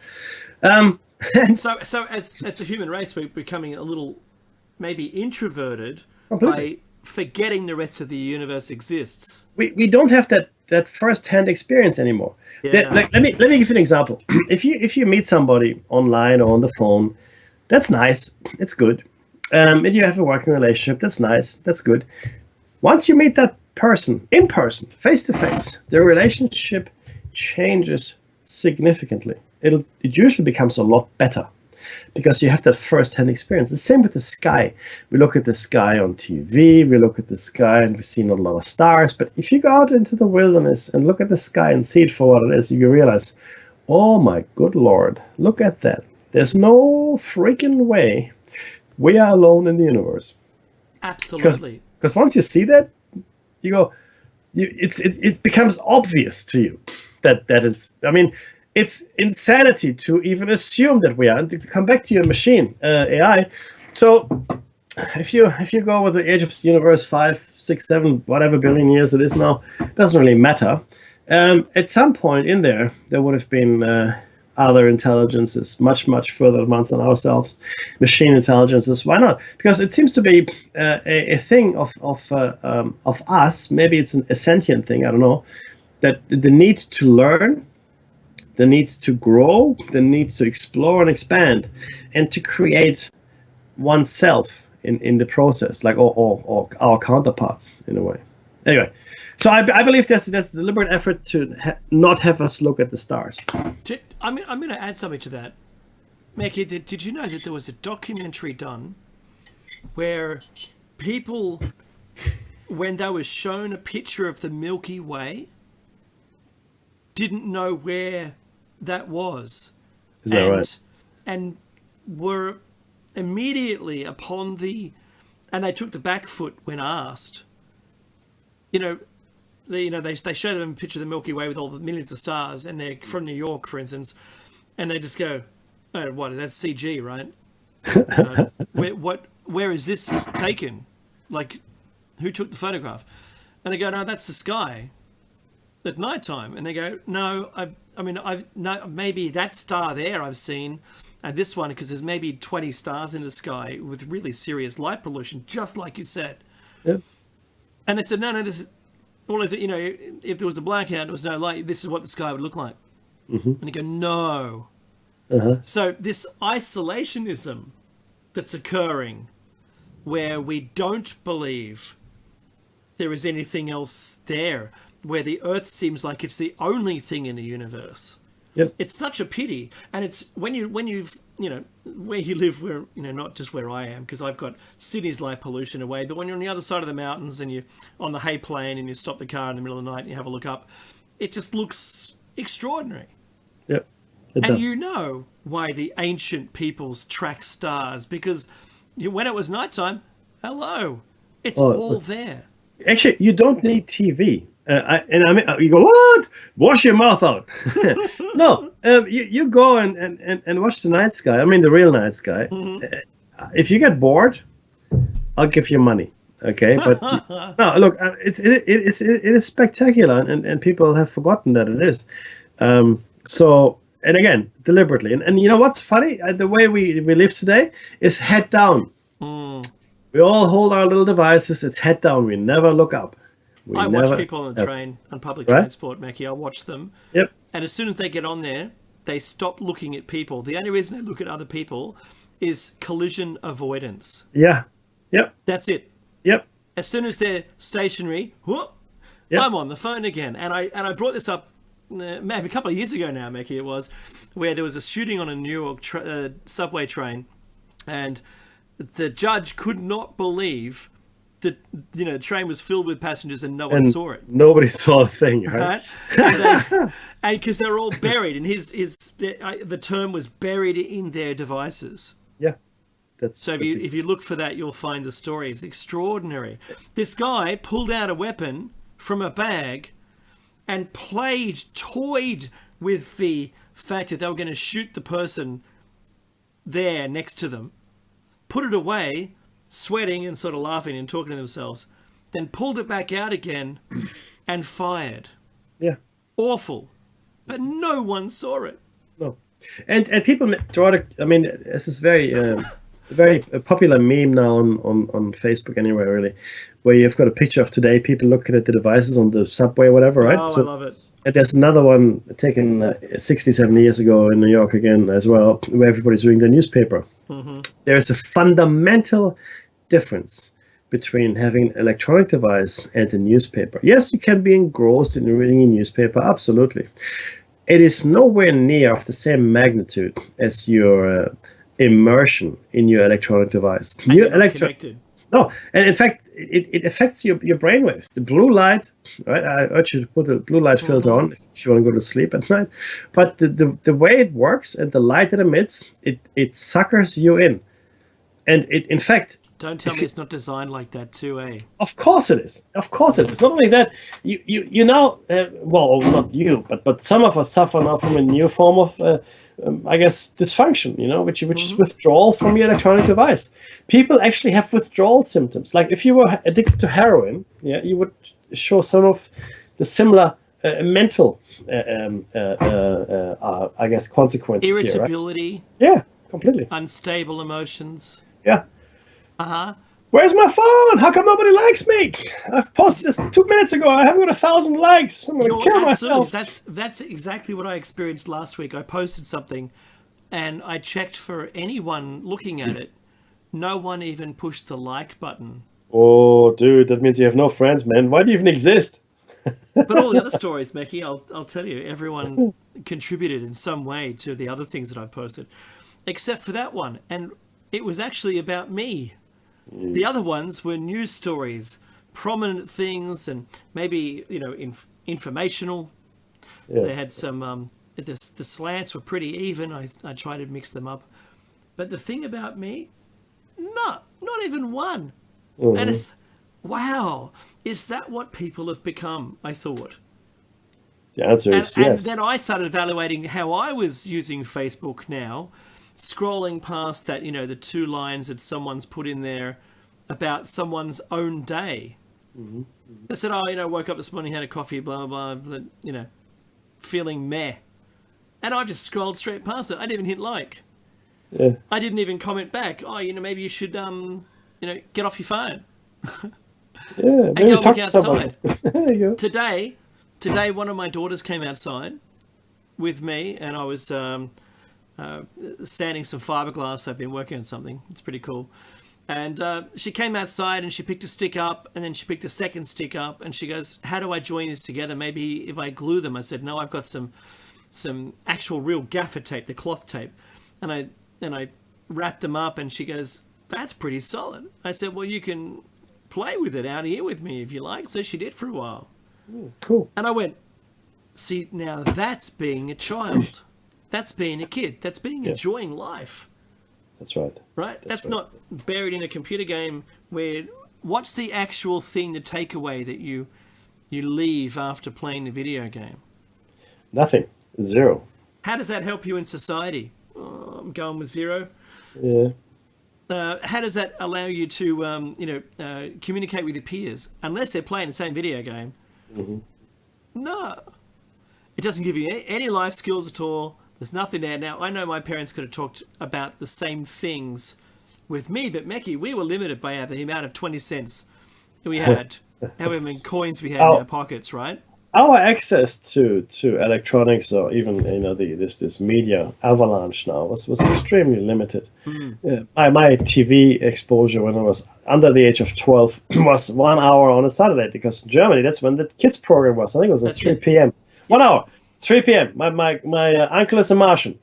So as the human race, we're becoming a little maybe introverted Completely. by forgetting the rest of the universe exists. We don't have that first-hand experience anymore. Yeah. Let me give you an example. If you meet somebody online or on the phone, that's nice. It's good. If you have a working relationship, that's nice. That's good. Once you meet that person in person, face to face, the relationship changes significantly. It usually becomes a lot better because you have that first-hand experience. The same with the sky. We look at the sky on TV, we look at the sky and we see not a lot of stars. But if you go out into the wilderness and look at the sky and see it for what it is, you realize, oh my good Lord, look at that. There's no freaking way we are alone in the universe. Absolutely. Because once you see that, you go, it becomes obvious to you that it's, I mean, it's insanity to even assume that we are. And to come back to your machine, AI. So if you go with the age of the universe, 5, 6, 7, whatever billion years it is now, doesn't really matter. At some point in there would have been other intelligences, much, much further advanced than ourselves. Machine intelligences. Why not? Because it seems to be a thing of us. Maybe it's a sentient thing. I don't know. That the need to learn, the need to grow, the need to explore and expand, and to create oneself in the process, like or our counterparts in a way. Anyway, so I believe there's a deliberate effort to not have us look at the stars. I'm going to add something to that. Mackie, did you know that there was a documentary done where people, when they were shown a picture of the Milky Way, didn't know where that was? Is that right? And were immediately upon and they took the back foot when asked. They show them a picture of the Milky Way with all the millions of stars, and they're from New York, for instance, and they just go, "Oh, what? That's CG, right? Where is this taken? Like, who took the photograph?" And they go, "No, that's the sky at nighttime." And they go, "No, maybe that star there I've seen, and this one, because there's maybe 20 stars in the sky with really serious light pollution, just like you said." Yeah. And they said, "No, this is, well, if there was a blackout and there was no light, this is what the sky would look like." Mm-hmm. And they go, "No." Uh-huh. So this isolationism that's occurring, where we don't believe there is anything else there, where the Earth seems like it's the only thing in the universe. Yep. It's such a pity, and it's when you've where you live, where not just where I am, because I've got Sydney's light pollution away, but when you're on the other side of the mountains and you're on the hay plain and you stop the car in the middle of the night and you have a look up, it just looks extraordinary. Yep. It And does. you know why the ancient peoples track stars, because when it was nighttime, hello, it's all there. Actually, you don't need TV. You go, what? Wash your mouth out. No, you go and watch the night sky. I mean, the real night sky. Mm-hmm. If you get bored, I'll give you money. Okay, but no, look, it is spectacular, and people have forgotten that it is. So, and again, deliberately, and you know what's funny? The way we live today is head down. Mm. We all hold our little devices. It's head down. We never look up. I watch people on the train, on public transport, Mackie. I watch them. Yep. And as soon as they get on there, they stop looking at people. The only reason they look at other people is collision avoidance. Yeah. Yep. That's it. Yep. As soon as they're stationary, whoop, yep. I'm on the phone again. And I brought this up maybe a couple of years ago now, Mackie, it was, where there was a shooting on a New York subway train, and the judge could not believe the train was filled with passengers and no one saw it. Nobody saw a thing, right? And because they're all buried, and the term was buried in their devices. Yeah. If you look for that, you'll find the story. It's extraordinary. This guy pulled out a weapon from a bag and toyed with the fact that they were going to shoot the person there next to them, put it away, sweating and sort of laughing and talking to themselves, then pulled it back out again and fired. Yeah. Awful. But no one saw it. No. And people draw this is very popular meme now on Facebook anywhere, really, where you've got a picture of today, people looking at the devices on the subway or whatever, right? Oh, I love it. And there's another one taken 67 years ago in New York again as well, where everybody's reading the newspaper. Mm-hmm. There is a fundamental difference between having an electronic device and a newspaper. Yes, you can be engrossed in reading a newspaper, absolutely. It is nowhere near of the same magnitude as your immersion in your electronic device. Connected. No, and in fact, it affects your brainwaves. The blue light, right? I urge you to put a blue light filter on if you want to go to sleep at night. But the way it works and the light it emits, it suckers you in. And in fact... Don't tell me it's not designed like that too, eh? Of course it is. Of course it is. Not only that, you know, well, not you, but some of us suffer now from a new form of... I guess dysfunction, which is withdrawal from your electronic device. People actually have withdrawal symptoms. Like if you were addicted to heroin, you would show some of the similar mental, I guess, consequences. Irritability. Here, right? Yeah, completely. Unstable emotions. Yeah. Uh-huh. Where's my phone? How come nobody likes me? I've posted this 2 minutes ago. I haven't got 1,000 likes. I'm going to kill myself. That's exactly what I experienced last week. I posted something, and I checked for anyone looking at it. No one even pushed the like button. Oh, dude, that means you have no friends, man. Why do you even exist? But all the other stories, Mecky, I'll tell you, everyone contributed in some way to the other things that I posted, except for that one. And it was actually about me. The other ones were news stories, prominent things, and maybe informational. Yeah. They had some. The slants were pretty even. I tried to mix them up, but the thing about me, not even one. Mm-hmm. And it's wow. Is that what people have become? I thought. The answer is yes. And then I started evaluating how I was using Facebook now. Scrolling past that, the 2 lines that someone's put in there about someone's own day. Mm-hmm. I said, woke up this morning, had a coffee, blah, blah, blah, feeling meh. And I just scrolled straight past it. I didn't even hit like. Yeah. I didn't even comment back. Oh, maybe you should, get off your phone. Yeah, and go look outside. There you go. Today, one of my daughters came outside with me, and I was... sanding some fiberglass. I've been working on something. It's pretty cool. And she came outside and she picked a stick up, and then she picked a second stick up, and she goes, how do I join these together? Maybe if I glue them. I said, no, I've got some actual real gaffer tape, the cloth tape. And I wrapped them up, and she goes, that's pretty solid. I said, well, you can play with it out here with me if you like. So she did for a while. Cool. And I went, see, now that's being a child. That's being a kid. That's being enjoying life. That's right. Right? That's not buried in a computer game where... What's the actual thing, the takeaway that you leave after playing the video game? Nothing. Zero. How does that help you in society? Oh, I'm going with zero. Yeah. How does that allow you to, communicate with your peers? Unless they're playing the same video game. Mm-hmm. No. It doesn't give you any life skills at all. There's nothing there. Now, I know my parents could have talked about the same things with me, but Mecky, we were limited by the amount of 20 cents we had, however many coins we had in our pockets, right? Our access to electronics, or even this media avalanche now was extremely limited. Mm. My TV exposure when I was under the age of 12 was 1 hour on a Saturday, because in Germany that's when the kids program was. I think it was at 3 p.m. 1 hour. 3 p.m. My uncle is a Martian.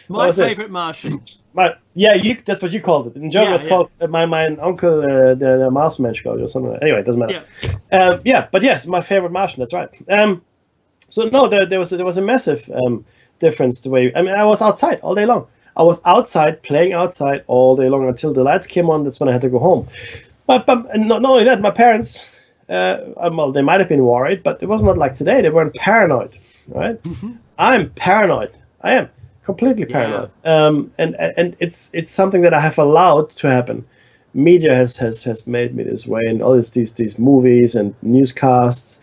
My favorite Martian. That's what you called it. In German, it's called my uncle, the Marsmensch or something. Anyway, it doesn't matter. But yes, my favorite Martian. That's right. So no, there was a massive difference the way. I mean, I was outside all day long. I was outside playing outside all day long until the lights came on. That's when I had to go home. But not only that, my parents. Well, they might have been worried, but it was not like today. They weren't paranoid, right? I'm paranoid. I am completely paranoid. And it's something that I have allowed to happen. Media has made me this way, and all these movies and newscasts,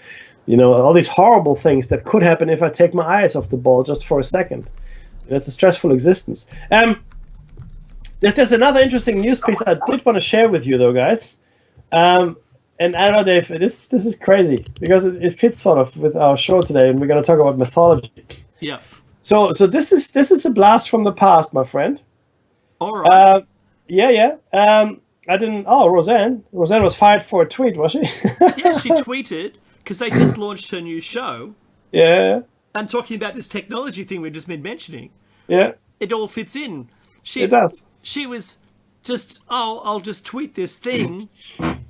all these horrible things that could happen if I take my eyes off the ball just for a second. It's a stressful existence. There's another interesting news piece I did want to share with you, though, guys. And I don't know, Dave, this is crazy because it fits sort of with our show today, and we're going to talk about mythology. Yeah. So this is a blast from the past, my friend. All right. Yeah. I didn't. Oh, Roseanne was fired for a tweet, was she? Yeah, she tweeted because they just launched her new show. Yeah. And talking about this technology thing we've just been mentioning. Yeah. It all fits in. It does. She was just, I'll just tweet this thing.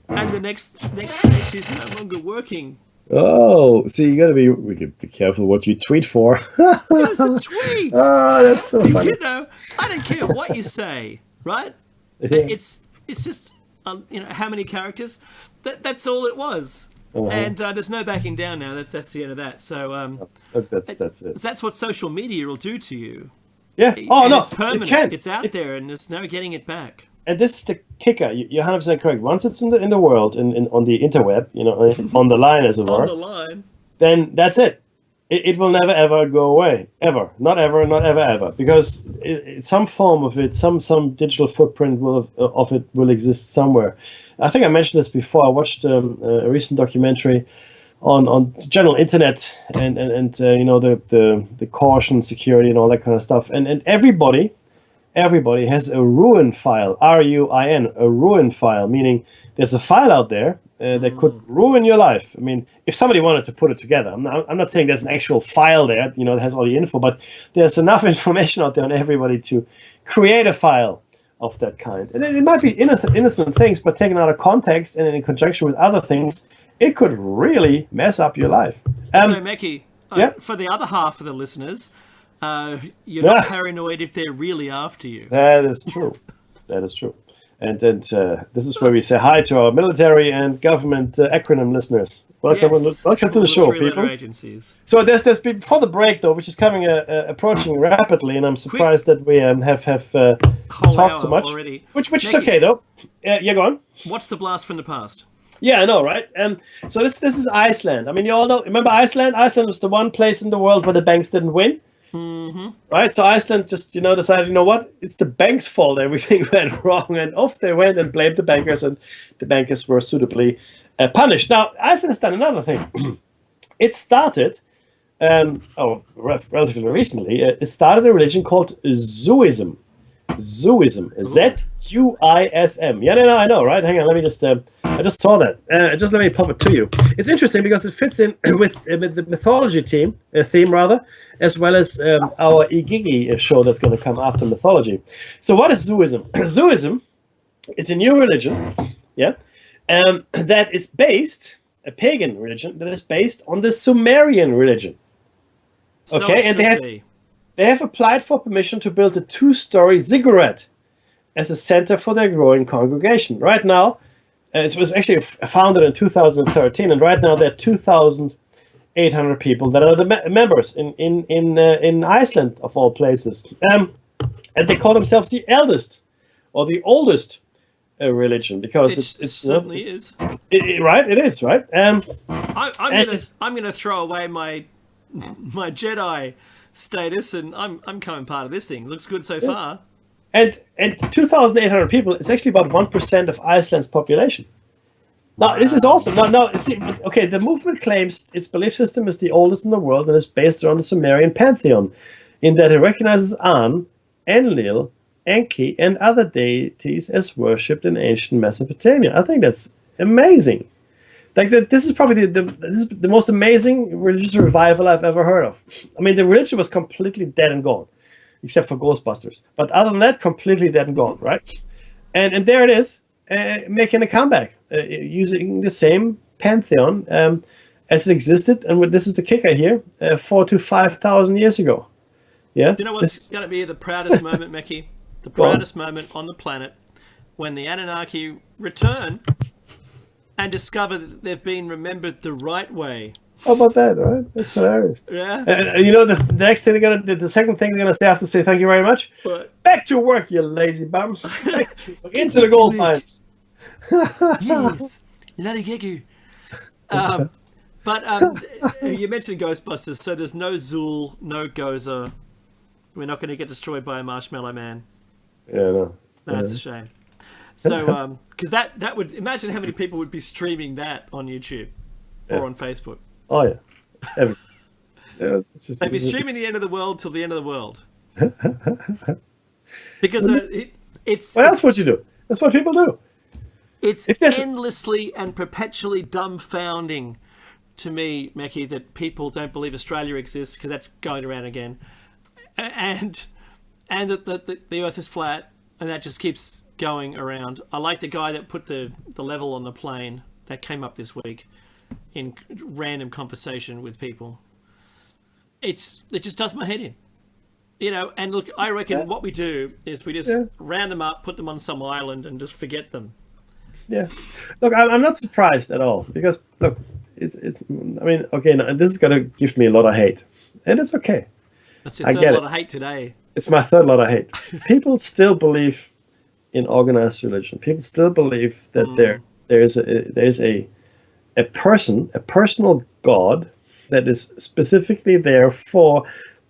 And the next day, she's no longer working. Oh, see, you gotta be careful what you tweet for. It was a tweet. Oh, that's so funny. I don't care what you say, right? Yeah. It's just, how many characters? That's all it was. And there's no backing down now. That's the end of that. So that's it. That's what social media will do to you. Yeah. It's permanent. It can. It's out there, and there's no getting it back. And this is the kicker. You're 100% correct. Once it's in the world, on the interweb, on the line as it were. On the line. Then that's it. It will never ever go away. Ever. Not ever. Not ever ever. Because some form of it, some digital footprint of it will exist somewhere. I think I mentioned this before. I watched a recent documentary on general internet and the caution, security, and all that kind of stuff. And everybody has a ruin file, RUIN, a ruin file, meaning there's a file out there that could ruin your life. I mean, if somebody wanted to put it together, I'm not saying there's an actual file there, that has all the info, but there's enough information out there on everybody to create a file of that kind. And it might be innocent things, but taken out of context and in conjunction with other things, it could really mess up your life. So, Meki, for the other half of the listeners, you're not paranoid if they're really after you. That is true. And this is where we say hi to our military and government acronym listeners. Welcome to the show, people. Agencies. So there's before the break though, which is coming approaching rapidly, and I'm surprised that we have talked so much. Already. Which is okay though. Go on. What's the blast from the past? Yeah, I know, right? So this is Iceland. I mean, you all know. Remember Iceland? Iceland was the one place in the world where the banks didn't win. Mm-hmm. Right, so Iceland just decided, what, it's the bank's fault everything went wrong, and off they went and blamed the bankers, and the bankers were suitably punished. Now Iceland has done another thing. It started relatively recently. It started a religion called Zuism. Zuism. Yeah, no, I know, right? Hang on, let me just I just saw that. Just let me pop it to you. It's interesting because it fits in with the mythology theme, as well as our Igigi show that's going to come after mythology. So what is Zuism? Zuism is a new religion, that is based, a pagan religion, that is based on the Sumerian religion. Okay, and they have applied for permission to build a 2-story ziggurat as a center for their growing congregation. Right now, it was actually founded in 2013, and right now there are 2,800 people that are the members in Iceland, of all places. And they call themselves the eldest or the oldest religion because it certainly is. Right, it is, right. I'm gonna throw away my Jedi status, and I'm coming part of this thing. Looks good so far. And 2,800 people, it's actually about 1% of Iceland's population. Now, this is awesome. The movement claims its belief system is the oldest in the world and is based around the Sumerian pantheon, in that it recognizes An, Enlil, Enki, and other deities as worshipped in ancient Mesopotamia. I think that's amazing. Like this is probably this is the most amazing religious revival I've ever heard of. I mean, the religion was completely dead and gone, except for Ghostbusters. But other than that, completely dead and gone, right? And there it is, making a comeback, using the same pantheon as it existed. And this is the kicker here, 4,000 to 5,000 years ago. Yeah. Do you know what's going to be the proudest moment, Mickey? The proudest moment on the planet when the Anunnaki return and discover that they've been remembered the right way. How about that, right? That's hilarious. Yeah. You know, the next thing the second thing they're gonna say after say thank you very much. What? Back to work, you lazy bums. Into the gold mines. Yes. Larigegu. But you mentioned Ghostbusters, so there's no Zool, no Gozer. We're not going to get destroyed by a Marshmallow Man. Yeah, no. That's a shame. So, because that would, imagine how many people would be streaming that on YouTube or on Facebook. Oh yeah. They'd be streaming the end of the world till the end of the world. Because it's... What else would you do? That's what people do. It's endlessly and perpetually dumbfounding to me, Mackie, that people don't believe Australia exists, because that's going around again. And that the Earth is flat, and that just keeps going around. I like the guy that put the level on the plane that came up this week in random conversation with people. It just does my head in. You know, and look, I reckon what we do is we just round them up, put them on some island, and just forget them. Yeah. Look, I'm not surprised at all, because, look, it's I mean, okay, now, this is going to give me a lot of hate, and it's okay. That's your third lot of hate today. It's my third lot of hate. People still believe in organized religion. People still believe that there is a personal God that is specifically there for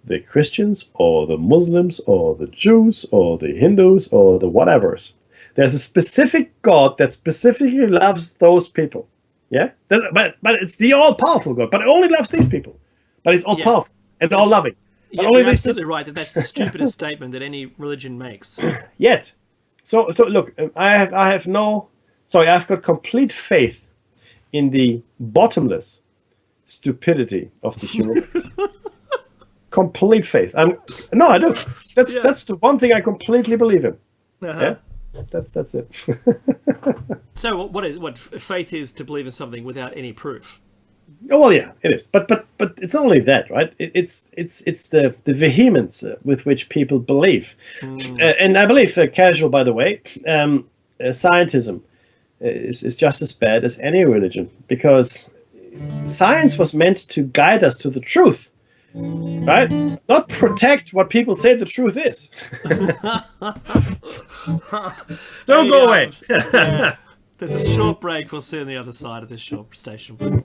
the Christians or the Muslims or the Jews or the Hindus or the whatevers. There's a specific God that specifically loves those people. Yeah? But it's the all-powerful God. But it only loves these people. But it's all-powerful and all-loving. But you're absolutely right. That's the stupidest statement that any religion makes. Yet. So look, I've got complete faith in the bottomless stupidity of the human race. Complete faith. I do. That's the one thing I completely believe in. Yeah? That's it. So what faith is to believe in something without any proof? Oh well, yeah, it is. But it's not only that, right? It's the vehemence with which people believe, and I believe casual. By the way, scientism is just as bad as any religion, because science was meant to guide us to the truth, right? Not protect what people say the truth is. Don't go away. There's a short break. We'll see you on the other side of this short station break.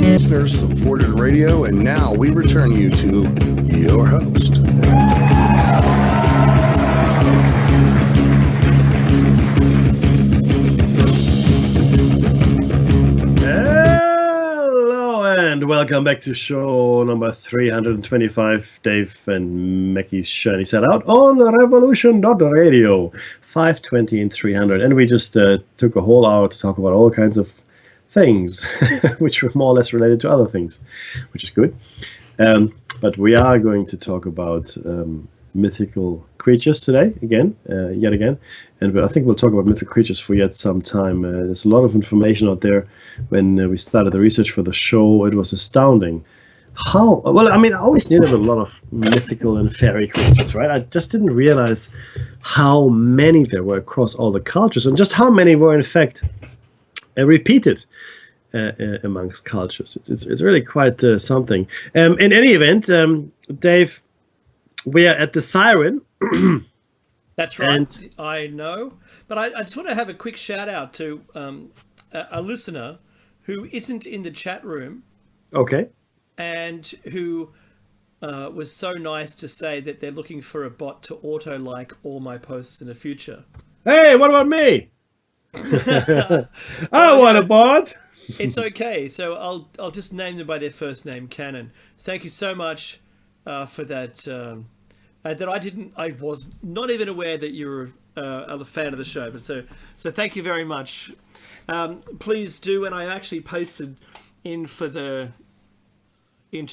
Listeners supported radio, and now we return you to your host. Hello and welcome back to show number 325. Dave and Mackie's Shiny Set Out on Revolution.radio, 520 and 300. And we just took a whole hour to talk about all kinds of things, which were more or less related to other things, which is good. But we are going to talk about mythical creatures today, yet again. And I think we'll talk about mythical creatures for yet some time. There's a lot of information out there. When we started the research for the show, it was astounding. I always knew there were a lot of mythical and fairy creatures, right? I just didn't realize how many there were across all the cultures, and just how many were, in fact, repeated amongst cultures. It's really quite something. In any event, Dave, we are at the Siren. That's right. And I know. But I just want to have a quick shout out to a listener who isn't in the chat room. Okay. And who was so nice to say that they're looking for a bot to auto-like all my posts in the future. Hey, what about me? I want a bot. It's okay. So I'll just name them by their first name, Canon. Thank you so much for that that I was not even aware that you were a fan of the show. But so thank you very much. Please do, and I actually posted into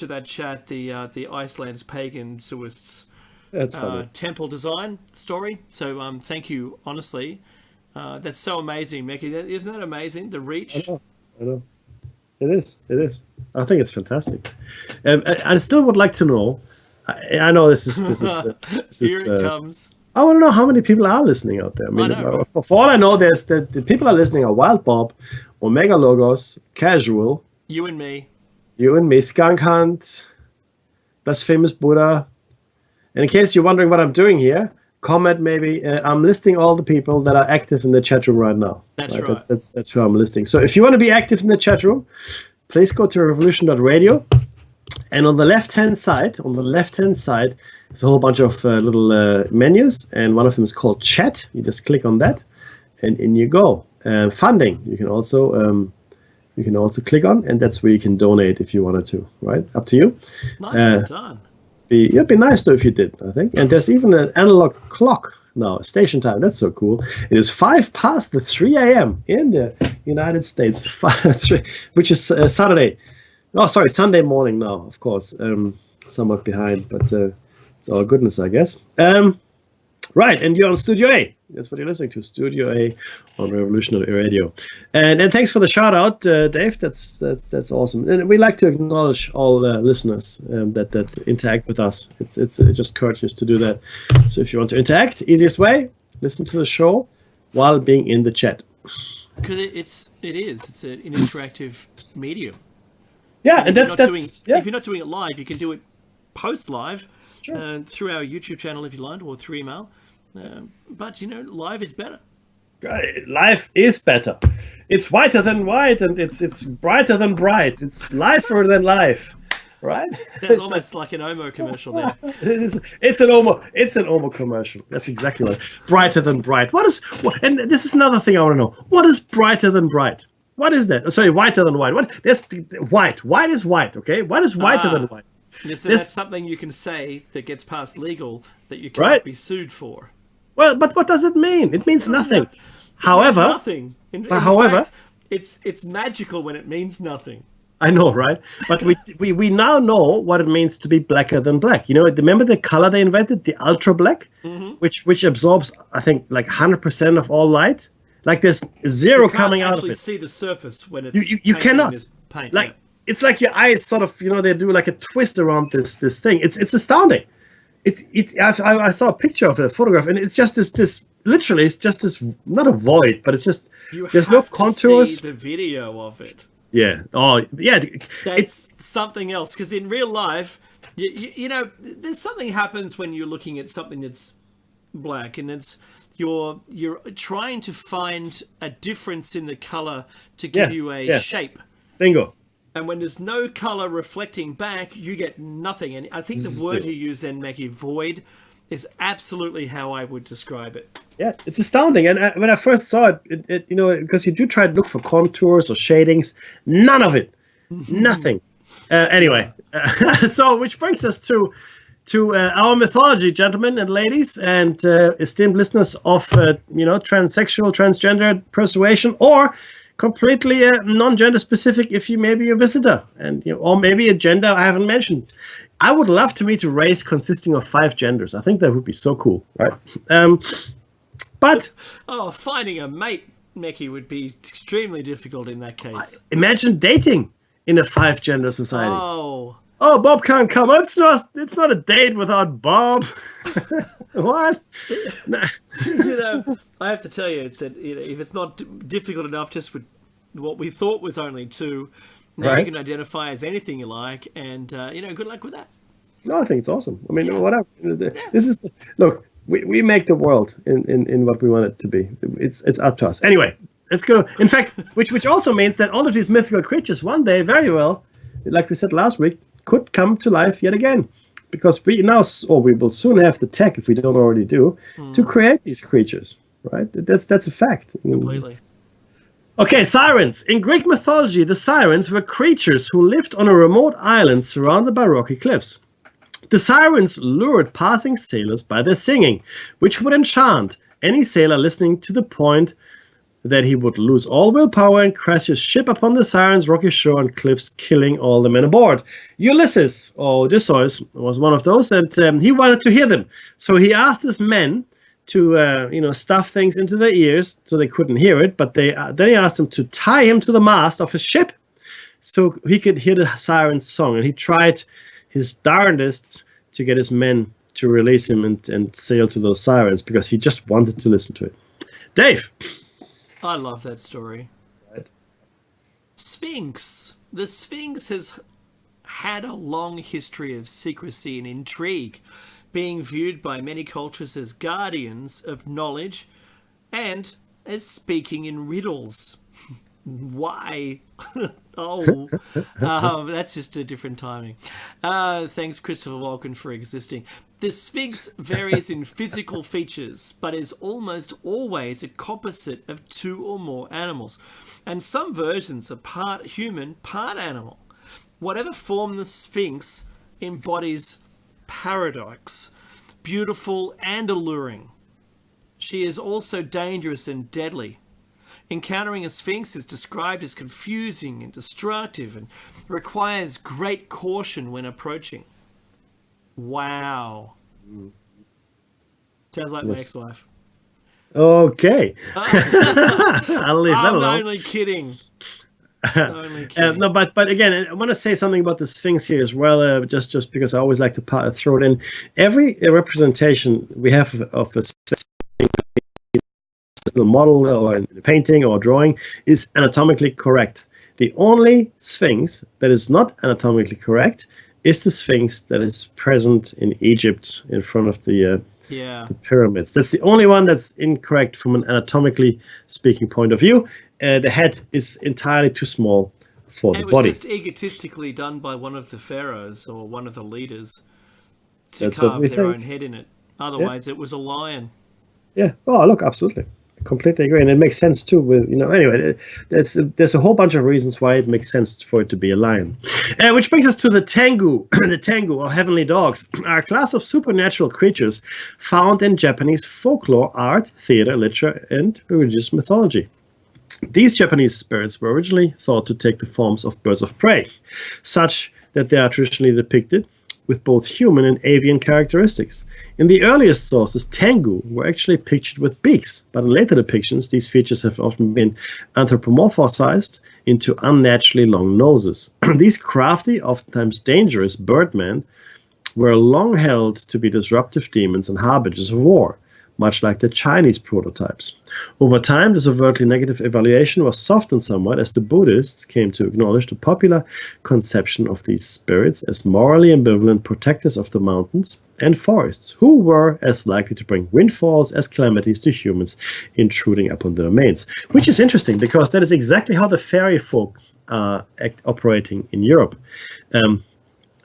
that chat the Iceland's pagan Suists That's funny. temple design story. So thank you, honestly. That's so amazing, Mickey. Isn't that amazing? The reach. I know. It is. I think it's fantastic. I still would like to know. I know this is Here it comes. I want to know how many people are listening out there. I mean, know, right? for all I know, there's the people are listening are Wild Bob, Omega Logos, Casual, You and me, Skunk Hunt, Blasphemous Buddha. And in case you're wondering what I'm doing here, comment maybe. I'm listing all the people that are active in the chat room right now. That's right. That's who I'm listing. So if you want to be active in the chat room, please go to revolution.radio. And on the left-hand side, there's a whole bunch of little menus, and one of them is called Chat. You just click on that, and in you go. Funding, you can also click on, and that's where you can donate if you wanted to. Right, up to you. Nicely done. It'd be nice though if you did, I think. And there's even an analog clock now, station time. That's so cool. It is 3 a.m. in the United States, 3, which is Saturday. Oh, sorry, Sunday morning now, of course. Somewhat behind, but it's all goodness, I guess. Right, and you're on Studio A. That's what you're listening to, Studio A on Revolutionary Radio. And thanks for the shout out, Dave. That's awesome. And we like to acknowledge all listeners that interact with us. It's just courteous to do that. So if you want to interact, easiest way, listen to the show while being in the chat. Because it's an interactive medium. Yeah, and if you're not doing it live, you can do it post live, Sure. Through our YouTube channel if you like, or through email. But live is better. Life is better. It's whiter than white, and it's brighter than bright. It's lifer than life, right? That's almost like an Omo commercial there. It's an Omo commercial. That's exactly right. Brighter than bright. And this is another thing I want to know. What is brighter than bright? What is that? Sorry, whiter than white. There's white. White is white. Okay. What is whiter than white? That's something you can say that gets past legal that you can't be sued for. Well, but what does it mean? It means nothing. However, nothing. In fact, it's magical when it means nothing. I know, right? But we now know what it means to be blacker than black. Remember the color they invented, the ultra black, which absorbs, I think, like 100% of all light. Like there's zero coming out of it. You can't actually see the surface when it's you cannot. Paint, like it's like your eyes sort of they do like a twist around this thing. It's astounding. I saw a picture of it, a photograph, and it's just this literally it's just this, not a void, but it's just there's no contours. See the video of it. Yeah. Oh, yeah. That's something else, because in real life, there's something happens when you're looking at something that's black, and it's you're trying to find a difference in the color to give you a shape. Bingo. And when there's no color reflecting back, you get nothing. And I think the word you use then, Maggie, void, is absolutely how I would describe it. Yeah, it's astounding. And when I first saw it, because you do try to look for contours or shadings, none of it, nothing. Anyway, so which brings us to our mythology, gentlemen and ladies, and esteemed listeners of transsexual, transgender persuasion, or completely non-gender specific if you may be a visitor, and or maybe a gender I haven't mentioned. I would love to meet a race consisting of 5 genders. I think that would be so cool, right? But finding a mate, Mickey, would be extremely difficult in that case. Imagine dating in a 5-gender society. Oh, Bob can't come. It's not a date without Bob. What? I have to tell you that if it's not difficult enough, just with what we thought was only 2, now you can identify as anything you like, and good luck with that. No, I think it's awesome. I mean, whatever. This is look. We make the world in what we want it to be. It's up to us. Anyway, let's go. In fact, which also means that all of these mythical creatures one day, very well, like we said last week, could come to life yet again, because we will soon have the tech, if we don't already do, to create these creatures. Right? That's a fact. Completely. Okay, sirens. In Greek mythology, the sirens were creatures who lived on a remote island surrounded by rocky cliffs. The sirens lured passing sailors by their singing, which would enchant any sailor listening to the point that he would lose all willpower and crash his ship upon the sirens' rocky shore and cliffs, killing all the men aboard. Ulysses, or Odysseus, was one of those, and he wanted to hear them. So he asked his men to stuff things into their ears so they couldn't hear it, but then he asked them to tie him to the mast of his ship so he could hear the siren's song. And he tried his darndest to get his men to release him and sail to those sirens because he just wanted to listen to it. Dave! I love that story. Right. Sphinx. The Sphinx has had a long history of secrecy and intrigue, being viewed by many cultures as guardians of knowledge and as speaking in riddles. Why? That's just a different timing. Thanks, Christopher Walken, for existing. The Sphinx varies in physical features, but is almost always a composite of two or more animals, and some versions are part human, part animal. Whatever form the Sphinx embodies paradox, beautiful and alluring. She is also dangerous and deadly. Encountering a Sphinx is described as confusing and destructive and requires great caution when approaching. Wow. Sounds like my ex-wife. Okay. I'll leave that alone. I'm only kidding. No, but again, I want to say something about the Sphinx here as well, just because I always like to throw it in. Every representation we have of a Sphinx, model or a painting or a drawing, is anatomically correct. The only Sphinx that is not anatomically correct is the Sphinx that is present in Egypt in front of the pyramids. That's the only one that's incorrect from an anatomically speaking point of view. The head is entirely too small for the body. It was just egotistically done by one of the pharaohs or one of the leaders to That's carve what we their think. own head in it. Otherwise, it was a lion. Yeah. Oh, look, absolutely. I completely agree. And it makes sense too with, anyway, there's a whole bunch of reasons why it makes sense for it to be a lion. Which brings us to the Tengu. The Tengu, or heavenly dogs, are a class of supernatural creatures found in Japanese folklore, art, theater, literature, and religious mythology. These Japanese spirits were originally thought to take the forms of birds of prey, such that they are traditionally depicted with both human and avian characteristics. In the earliest sources, Tengu were actually pictured with beaks, but in later depictions, these features have often been anthropomorphized into unnaturally long noses. These crafty, oftentimes dangerous birdmen were long held to be disruptive demons and harbingers of war, much like the Chinese prototypes. Over time, this overtly negative evaluation was softened somewhat as the Buddhists came to acknowledge the popular conception of these spirits as morally ambivalent protectors of the mountains and forests, who were as likely to bring windfalls as calamities to humans intruding upon their domains. Which is interesting, because that is exactly how the fairy folk are operating in Europe.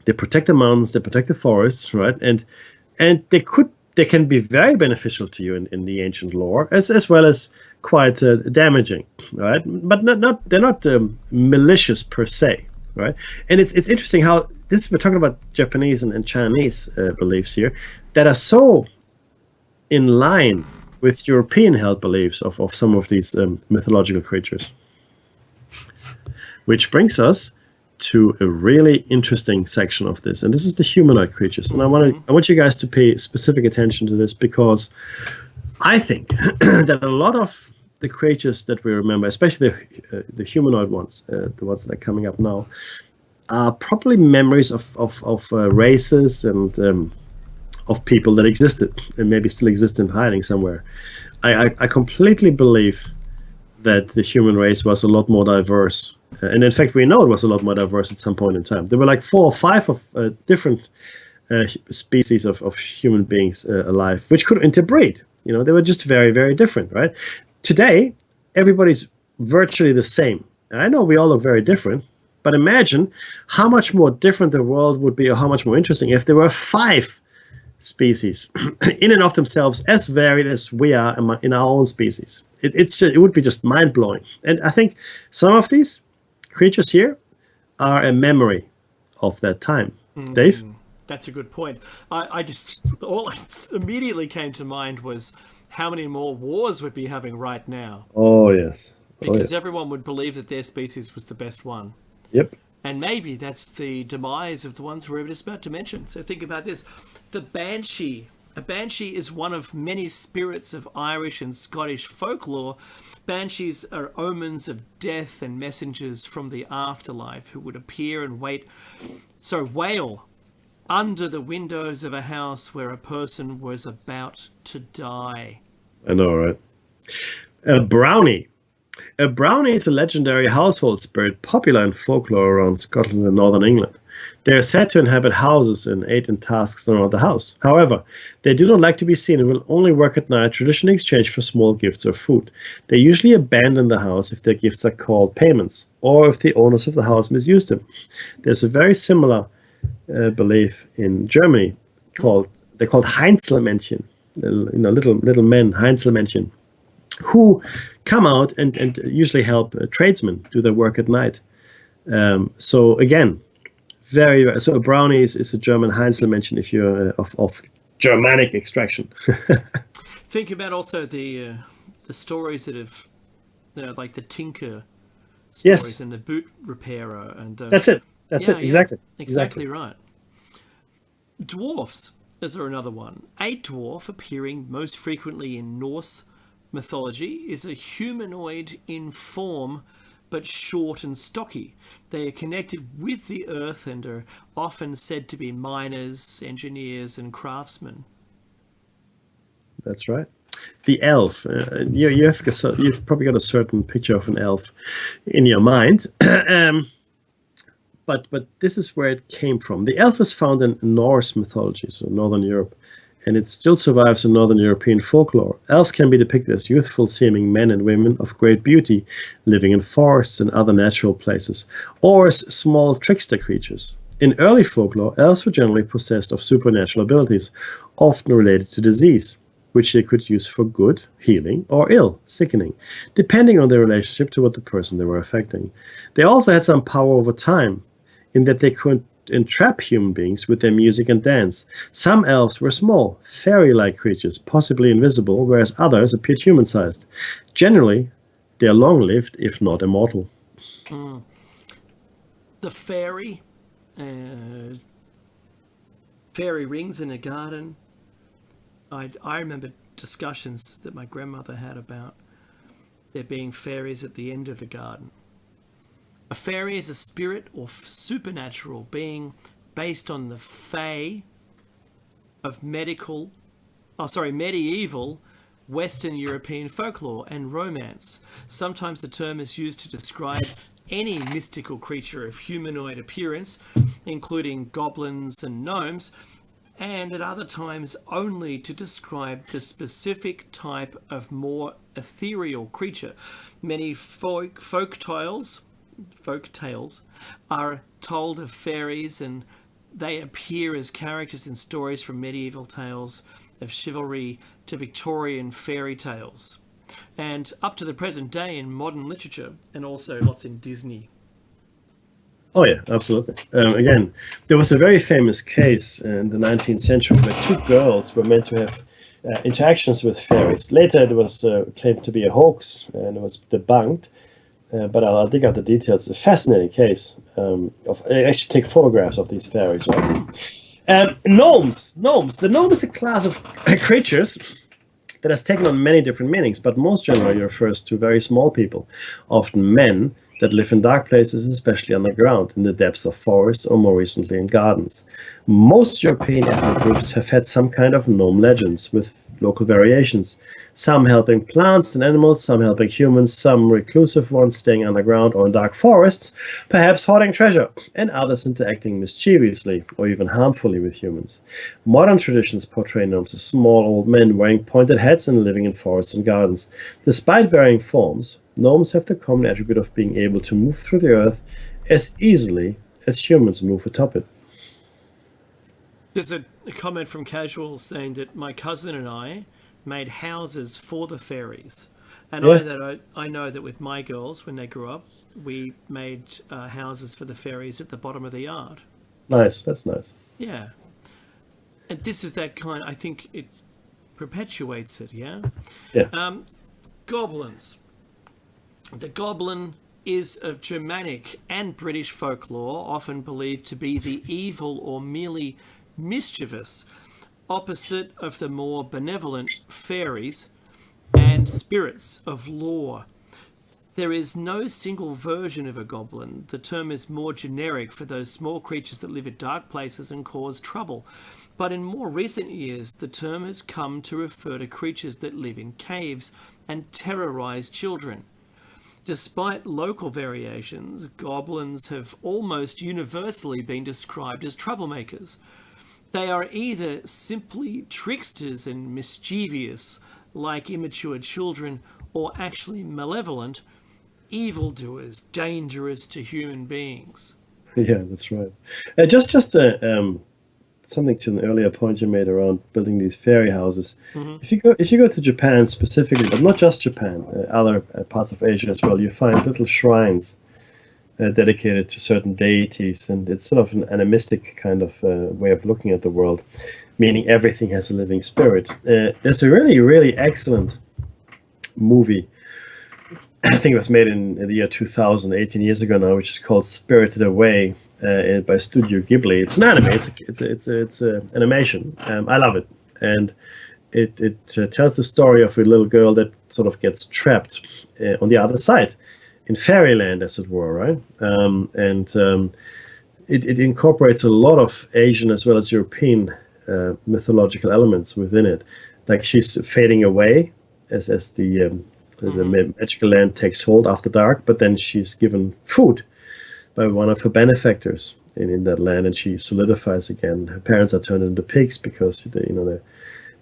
They protect the mountains, they protect the forests, right? And they can be very beneficial to you in the ancient lore, as well as quite damaging, right? But they're not malicious per se, right? And it's interesting how we're talking about Japanese and Chinese beliefs here that are so in line with European held beliefs of some of these mythological creatures. Which brings us to a really interesting section of this, and this is the humanoid creatures. And I want you guys to pay specific attention to this, because I think that a lot of the creatures that we remember, especially the humanoid ones, the ones that are coming up now, are probably memories of races and of people that existed and maybe still exist in hiding somewhere. I completely believe that the human race was a lot more diverse. And in fact, we know it was a lot more diverse at some point in time. There were like 4 or 5 of different species of human beings alive, which could interbreed. They were just very, very different, right? Today, everybody's virtually the same. I know we all look very different, but imagine how much more different the world would be, or how much more interesting if there were 5 species in and of themselves as varied as we are in our own species. It would be just mind-blowing. And I think some of these creatures here are a memory of that time. Dave? That's a good point. I just all that immediately came to mind was how many more wars we'd be having right now, Oh yes. Oh because yes. everyone would believe that their species was the best one. Yep. And maybe that's the demise of the ones we're just about to mention. So think about this. The banshee. A banshee is one of many spirits of Irish and Scottish folklore. Banshees are omens of death and messengers from the afterlife who would appear and wail under the windows of a house where a person was about to die. I know, right? A brownie. A brownie is a legendary household spirit popular in folklore around Scotland and northern England. They are said to inhabit houses and aid in tasks around the house. However, they do not like to be seen and will only work at night, traditionally in exchange for small gifts or food. They usually abandon the house if their gifts are called payments, or if the owners of the house misuse them. There's a very similar belief in Germany they're called Heinzelmännchen, little men, Heinzelmännchen, who come out and usually help tradesmen do their work at night. So again, so a brownie is a German Heinzelmännchen if you're of Germanic extraction. Think about also the stories that have, like the tinker stories, Yes. and the boot repairer, and That's it. That's it. Exactly right. Dwarfs is there another one. A dwarf, appearing most frequently in Norse mythology, is a humanoid in form, but short and stocky. They are connected with the earth and are often said to be miners, engineers, and craftsmen. That's right. The elf. You've probably got a certain picture of an elf in your mind. But this is where it came from. The elf was found in Norse mythology, so Northern Europe, and it still survives in Northern European folklore. Elves can be depicted as youthful-seeming men and women of great beauty, living in forests and other natural places, or as small trickster creatures. In early folklore, elves were generally possessed of supernatural abilities, often related to disease, which they could use for good, healing, or ill, sickening, depending on their relationship to what the person they were affecting. They also had some power over time, in that they could entrap human beings with their music and dance. Some elves were small, fairy-like creatures, possibly invisible, whereas others appeared human-sized. Generally, they are long-lived, if not immortal. The fairy rings in a garden. I remember discussions that my grandmother had about there being fairies at the end of the garden. A fairy is a spirit or supernatural being based on the fae of medieval Western European folklore and romance. Sometimes the term is used to describe any mystical creature of humanoid appearance, including goblins and gnomes, and at other times only to describe the specific type of more ethereal creature. Many folk tales are told of fairies, and they appear as characters in stories from medieval tales of chivalry to Victorian fairy tales, and up to the present day in modern literature, and also lots in Disney. Oh yeah, absolutely. Again, there was a very famous case in the 19th century where two girls were meant to have interactions with fairies. Later it was claimed to be a hoax, and it was debunked. But I'll dig out the details. It's a fascinating case. I actually take photographs of these fairies. Right? Gnomes. The gnome is a class of creatures that has taken on many different meanings, but most generally refers to very small people, often men, that live in dark places, especially underground, in the depths of forests, or more recently in gardens. Most European ethnic groups have had some kind of gnome legends, with local variations. Some helping plants and animals, some helping humans, some reclusive ones staying underground or in dark forests, perhaps hoarding treasure, and others interacting mischievously or even harmfully with humans. Modern traditions portray gnomes as small old men wearing pointed hats and living in forests and gardens. Despite varying forms, gnomes have the common attribute of being able to move through the earth as easily as humans move atop it. There's a comment from Casual saying that my cousin and I made houses for the fairies. And Yeah. I know that with my girls, when they grew up, we made houses for the fairies at the bottom of the yard. Nice, that's nice. Yeah. this is that kind. I think it perpetuates it. Yeah. Yeah. Goblins. The goblin is of Germanic and British folklore, often believed to be the evil or merely mischievous opposite of the more benevolent fairies and spirits of lore. There is no single version of a goblin. The term is more generic for those small creatures that live in dark places and cause trouble. But in more recent years, the term has come to refer to creatures that live in caves and terrorize children. Despite local variations, goblins have almost universally been described as troublemakers. They are either simply tricksters and mischievous, like immature children, or actually malevolent, evildoers, dangerous to human beings. Yeah, that's right. Just something to an earlier point you made around building these fairy houses. If you go to Japan specifically, but not just Japan, other parts of Asia as well, you find little shrines dedicated to certain deities, and it's sort of an animistic kind of way of looking at the world, meaning everything has a living spirit. There's a really, really excellent movie. I think it was made in the year 2000, 18 years ago now, which is called Spirited Away by Studio Ghibli. It's an anime. It's animation. I love it, and it tells the story of a little girl that sort of gets trapped on the other side, in fairyland, as it were, right? It incorporates a lot of Asian as well as European mythological elements within it. Like she's fading away as the magical land takes hold after dark, but then she's given food by one of her benefactors in that land, and she solidifies again. Her parents are turned into pigs because they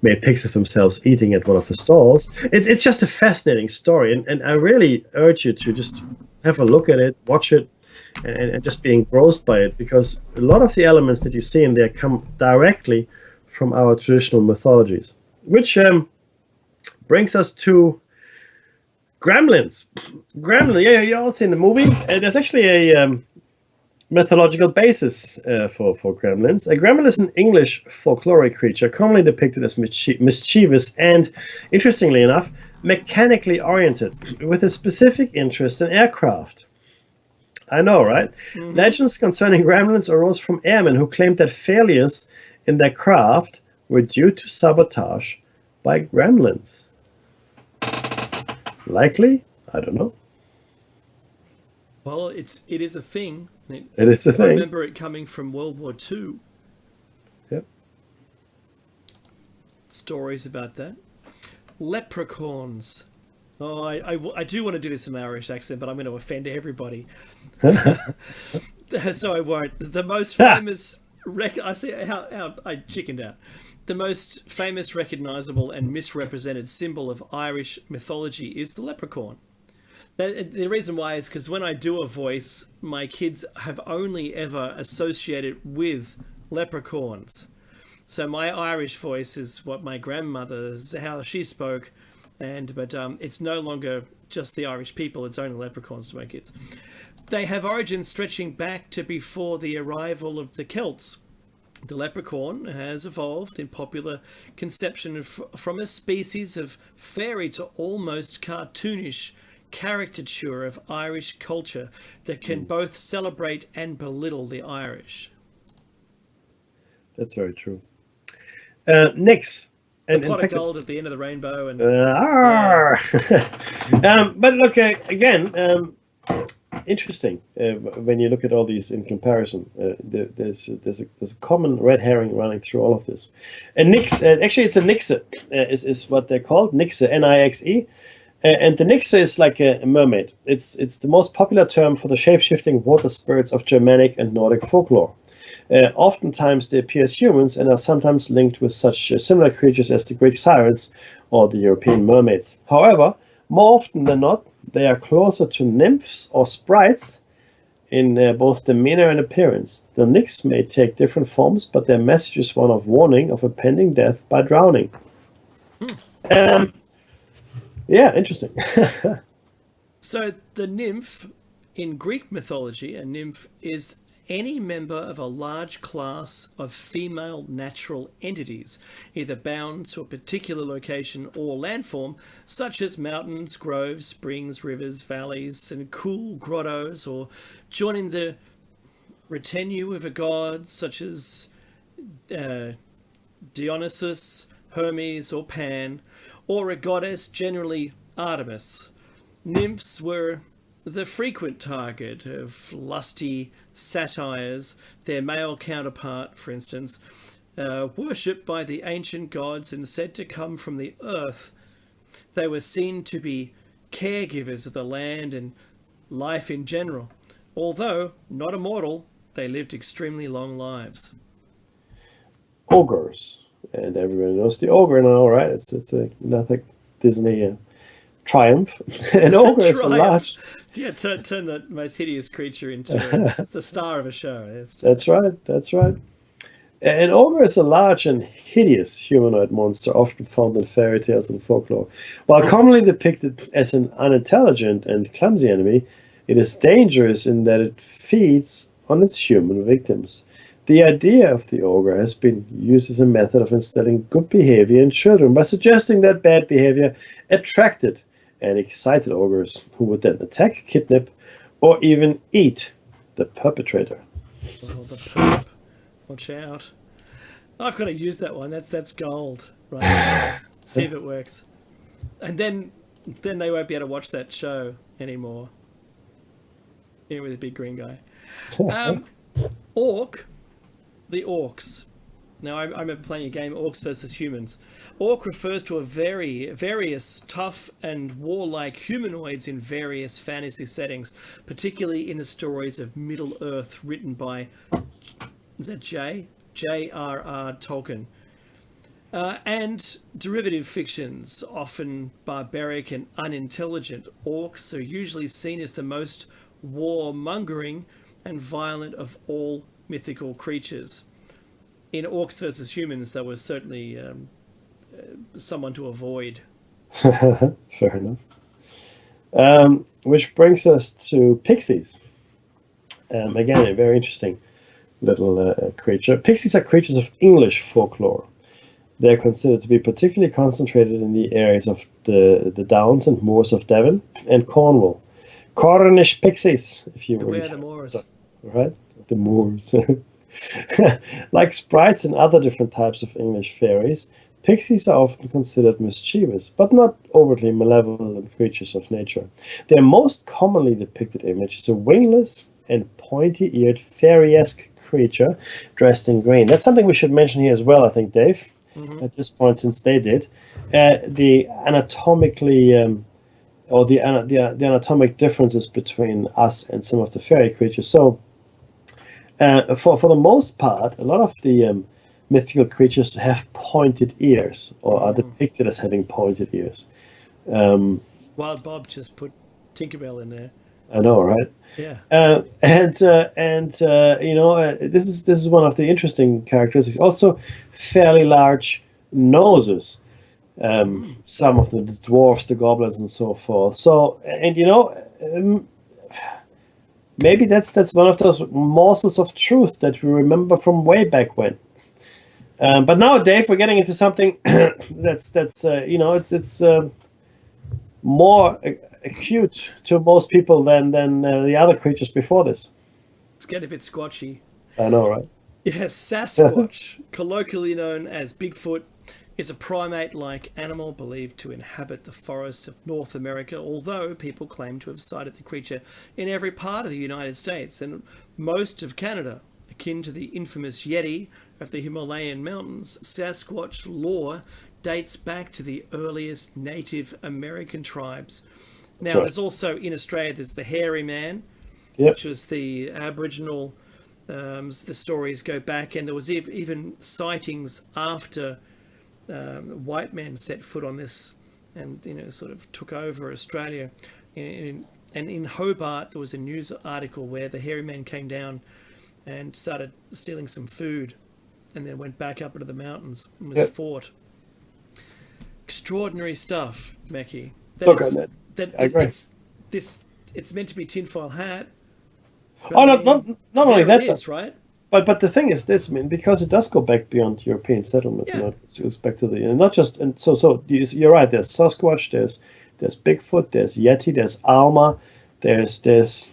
made pigs of themselves eating at one of the stalls. It's just a fascinating story, and I really urge you to just have a look at it, watch it, and just be engrossed by it, because a lot of the elements that you see in there come directly from our traditional mythologies, which brings us to Gremlins. Gremlin, yeah, you all seen the movie. There's actually a mythological basis for gremlins. A gremlin is an English folkloric creature commonly depicted as mischievous and, interestingly enough, mechanically oriented, with a specific interest in aircraft. I know, right? Legends concerning gremlins arose from airmen who claimed that failures in their craft were due to sabotage by gremlins. Likely? I don't know. Well, it is a thing. It is a thing. I remember it coming from World War II. Yep. Stories about that. Leprechauns. Oh, I do want to do this in an Irish accent, but I'm going to offend everybody. So I won't. The most famous... I see how I chickened out. The most famous, recognisable and misrepresented symbol of Irish mythology is the leprechaun. The reason why is because when I do a voice, my kids have only ever associated with leprechauns. So my Irish voice is what my grandmother's, how she spoke, but it's no longer just the Irish people, it's only leprechauns to my kids. They have origins stretching back to before the arrival of the Celts. The leprechaun has evolved in popular conception from a species of fairy to almost cartoonish caricature of Irish culture that can both celebrate and belittle the Irish. That's very true. Nix. A pot of gold at the end of the rainbow. And but look, again, interesting when you look at all these in comparison. There's a common red herring running through all of this. And Nix, actually, it's a Nixe, is what they're called. Nixe, Nixe. And the Nixe is like a mermaid. It's the most popular term for the shape-shifting water spirits of Germanic and Nordic folklore. Oftentimes they appear as humans and are sometimes linked with such similar creatures as the Greek sirens or the European mermaids. However, more often than not, they are closer to nymphs or sprites in both demeanor and appearance. The Nixe may take different forms, but their message is one of warning of a pending death by drowning. Yeah, interesting. So the nymph in Greek mythology, a nymph is any member of a large class of female natural entities, either bound to a particular location or landform, such as mountains, groves, springs, rivers, valleys, and cool grottos, or joining the retinue of a god, such as Dionysus, Hermes, or Pan, or a goddess, generally Artemis. Nymphs were the frequent target of lusty satires, their male counterpart, for instance, worshipped by the ancient gods and said to come from the earth. They were seen to be caregivers of the land and life in general. Although not immortal, they lived extremely long lives. Ogres, and everybody knows the ogre now, right? It's another Disney triumph. An ogre is a large. Yeah, turn the most hideous creature into the star of a show. That's right. That's right. An ogre is a large and hideous humanoid monster, often found in fairy tales and folklore. While commonly depicted as an unintelligent and clumsy enemy, it is dangerous in that it feeds on its human victims. The idea of the ogre has been used as a method of instilling good behavior in children by suggesting that bad behavior attracted and excited ogres, who would then attack, kidnap, or even eat the perpetrator. Oh, the perp. Watch out. I've got to use that one. That's gold. Right. See if it works. And then they won't be able to watch that show anymore. With the big green guy. Orc. The orcs. Now, I remember playing a game, Orcs versus Humans. Orc refers to various tough and warlike humanoids in various fantasy settings, particularly in the stories of Middle-earth written by, is that J.R.R. Tolkien. And derivative fictions, often barbaric and unintelligent. Orcs are usually seen as the most warmongering and violent of all mythical creatures. In Orcs versus Humans, there was certainly someone to avoid. Fair enough. Which brings us to pixies. Again, a very interesting little creature. Pixies are creatures of English folklore. They are considered to be particularly concentrated in the areas of the Downs and Moors of Devon and Cornwall. Cornish pixies, if you will. Where are the Moors? Right? The Moors. Like sprites and other different types of English fairies, pixies are often considered mischievous, but not overtly malevolent creatures of nature. Their most commonly depicted image is a wingless and pointy-eared fairy-esque creature dressed in green. That's something we should mention here as well, I think, Dave, at this point, since they did. The anatomically... or the anatomic differences between us and some of the fairy creatures. So, for the most part, a lot of the mythical creatures have pointed ears, or are depicted as having pointed ears. Wild Bob just put Tinkerbell in there. I know, right? Yeah. This is one of the interesting characteristics. Also, fairly large noses. Some of the dwarfs, the goblins, and so forth. So, and maybe that's one of those morsels of truth that we remember from way back when. But now, Dave, we're getting into something that's it's more acute to most people than the other creatures before this. It's getting a bit squatchy. I know, right? Yes, Sasquatch, colloquially known as Bigfoot, is a primate-like animal believed to inhabit the forests of North America, although people claim to have sighted the creature in every part of the United States and most of Canada. Akin to the infamous Yeti of the Himalayan mountains, Sasquatch lore dates back to the earliest Native American tribes. Now, there's also, in Australia, there's the Hairy Man, which was the Aboriginal, the stories go back, and there was even sightings after white men set foot on this and sort of took over Australia. And in Hobart, there was a news article where the Hairy Man came down and started stealing some food and then went back up into the mountains and was fought. Extraordinary stuff, Mackie. I agree. It's meant to be tinfoil hat. But Oh, I not only there that, it is, right? but the thing is this, I mean, because it does go back beyond European settlement, Yeah. it goes back to the, and not just, and so you're right. There's Sasquatch, there's Bigfoot, there's Yeti, there's Alma, there's the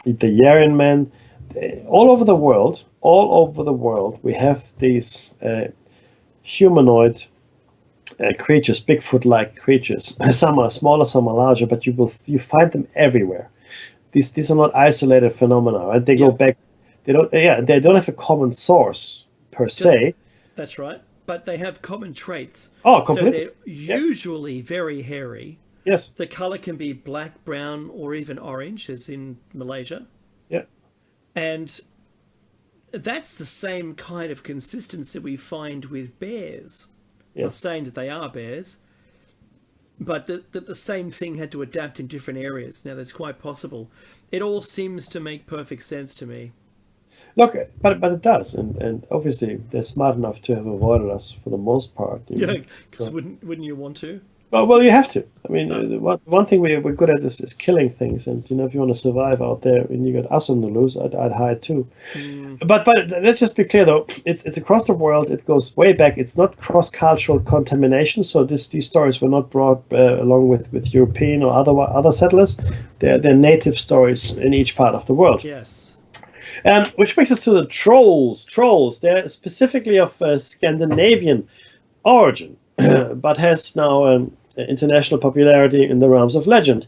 Yeren Man, all over the world, we have these humanoid creatures, Bigfoot-like creatures. Some are smaller, some are larger, but you find them everywhere. These are not isolated phenomena, right? They go back. They don't have a common source per se. That's right. But they have common traits. Oh, So completely. they're usually very hairy. Yes. The color can be black, brown, or even orange, as in Malaysia. Yeah. And that's the same kind of consistency we find with bears. Yeah. Not saying that they are bears, but that the same thing had to adapt in different areas. Now, that's quite possible. It all seems to make perfect sense to me. Look, but it does, and obviously they're smart enough to have avoided us for the most part. Yeah, because wouldn't you want to? Well, you have to. I mean, one thing we're good at is killing things, and if you want to survive out there, and you got us on the loose, I'd hide too. But let's just be clear though, it's across the world. It goes way back. It's not cross-cultural contamination. So these stories were not brought along with European or other settlers. They're native stories in each part of the world. Yes. Which brings us to the trolls. Trolls, they're specifically of Scandinavian origin, but has now international popularity in the realms of legend,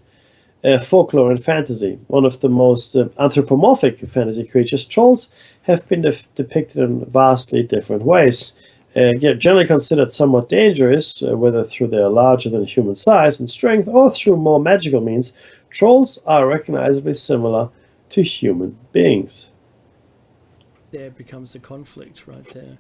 folklore, and fantasy. One of the most anthropomorphic fantasy creatures, trolls have been depicted in vastly different ways. Generally considered somewhat dangerous, whether through their larger than human size and strength or through more magical means, trolls are recognizably similar to human beings. There becomes a conflict right there.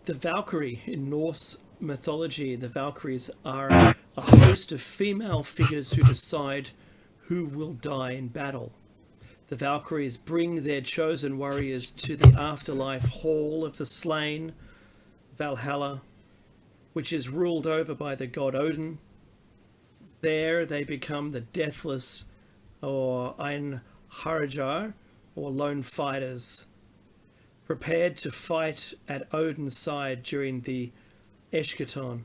The Valkyrie in Norse mythology, the Valkyries are a host of female figures who decide who will die in battle. The Valkyries bring their chosen warriors to the afterlife hall of the slain, Valhalla, which is ruled over by the god Odin. There they become the deathless, or Einherjar, or lone fighters, prepared to fight at Odin's side during the Eschaton,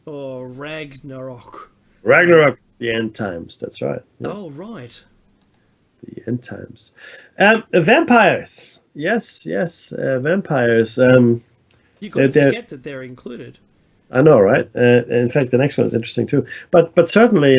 or Ragnarok. Ragnarok, the end times. That's right. Yeah. Oh, right. The end times. Vampires. Yes. Vampires. You got to forget that they're included. I know, right? In fact, the next one is interesting too. But certainly,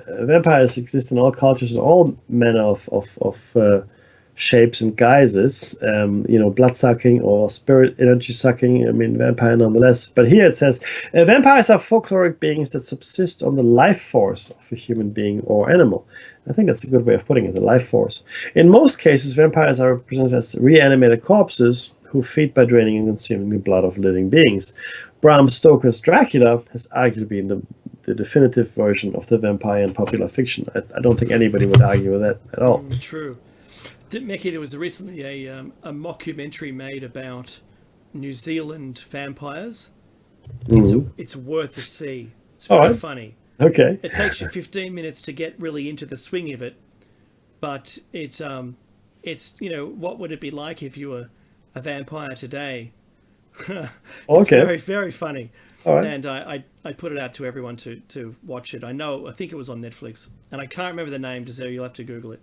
vampires exist in all cultures, in all manner of shapes and guises. Blood sucking or spirit energy sucking. I mean, vampire nonetheless. But here it says, vampires are folkloric beings that subsist on the life force of a human being or animal. I think that's a good way of putting it, the life force. In most cases, vampires are represented as reanimated corpses who feed by draining and consuming the blood of living beings. Bram Stoker's Dracula has arguably been the definitive version of the vampire in popular fiction. I don't think anybody would argue with that at all. True. Mickey, there was recently a mockumentary made about New Zealand vampires. It's worth a see. It's very funny. Okay. It takes you 15 minutes to get really into the swing of it, but it's what would it be like if you were a vampire today? It's very, very funny. All right. And I put it out to everyone to watch it. I think it was on Netflix, and I can't remember the name, so you'll have to Google it.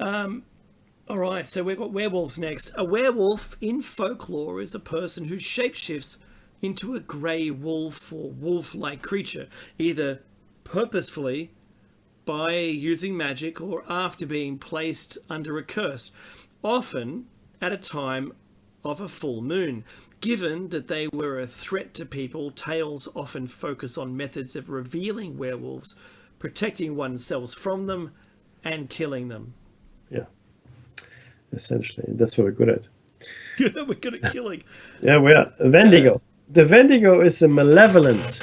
All right, so we've got werewolves next. A werewolf in folklore is a person who shapeshifts into a grey wolf or wolf-like creature, either purposefully by using magic or after being placed under a curse, often at a time of a full moon. Given that they were a threat to people, tales often focus on methods of revealing werewolves, protecting oneself from them, and killing them. Yeah, essentially, that's what we're good at. We're good at killing. Yeah, we are. Wendigo. The Wendigo is a malevolent,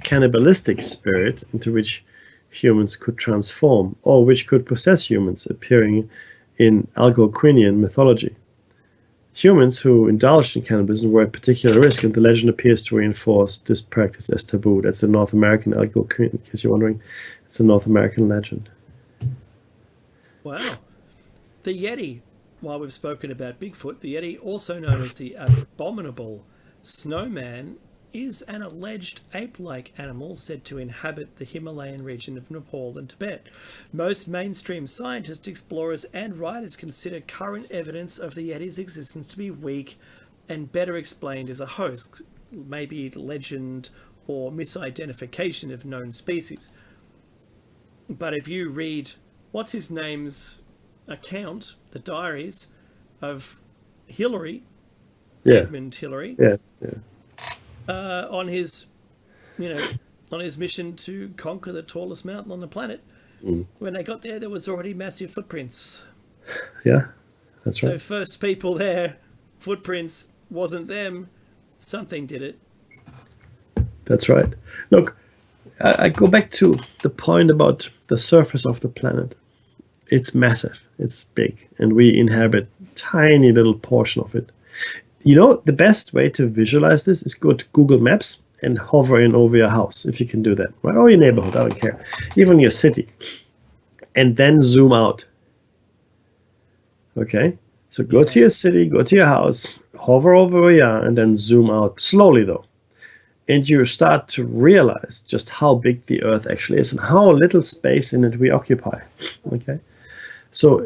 cannibalistic spirit into which humans could transform, or which could possess humans, appearing in Algonquian mythology. Humans who indulged in cannibalism were at particular risk, and the legend appears to reinforce this practice as taboo. That's a North American Algonquin, in case you're wondering. It's a North American legend. Wow. The Yeti, while we've spoken about Bigfoot, the Yeti, also known as the abominable snowman, is an alleged ape-like animal said to inhabit the Himalayan region of Nepal and Tibet. Most mainstream scientists, explorers, and writers consider current evidence of the Yeti's existence to be weak and better explained as a hoax, maybe legend or misidentification of known species. But if you read what's his name's account, the diaries of Hillary, Edmund Hillary, on his, on his mission to conquer the tallest mountain on the planet, when they got there was already massive footprints. Yeah, that's right. So first people there, footprints, wasn't them, something did it. That's right. Look, I go back to the point about the surface of the planet. It's massive, it's big, and we inhabit a tiny little portion of it. The best way to visualize this is go to Google Maps and hover in over your house, if you can do that, right? Or your neighborhood, I don't care. Even your city. And then zoom out. Okay? So go to your city, go to your house, hover over where you are, and then zoom out slowly, though. And you start to realize just how big the Earth actually is and how little space in it we occupy. Okay? So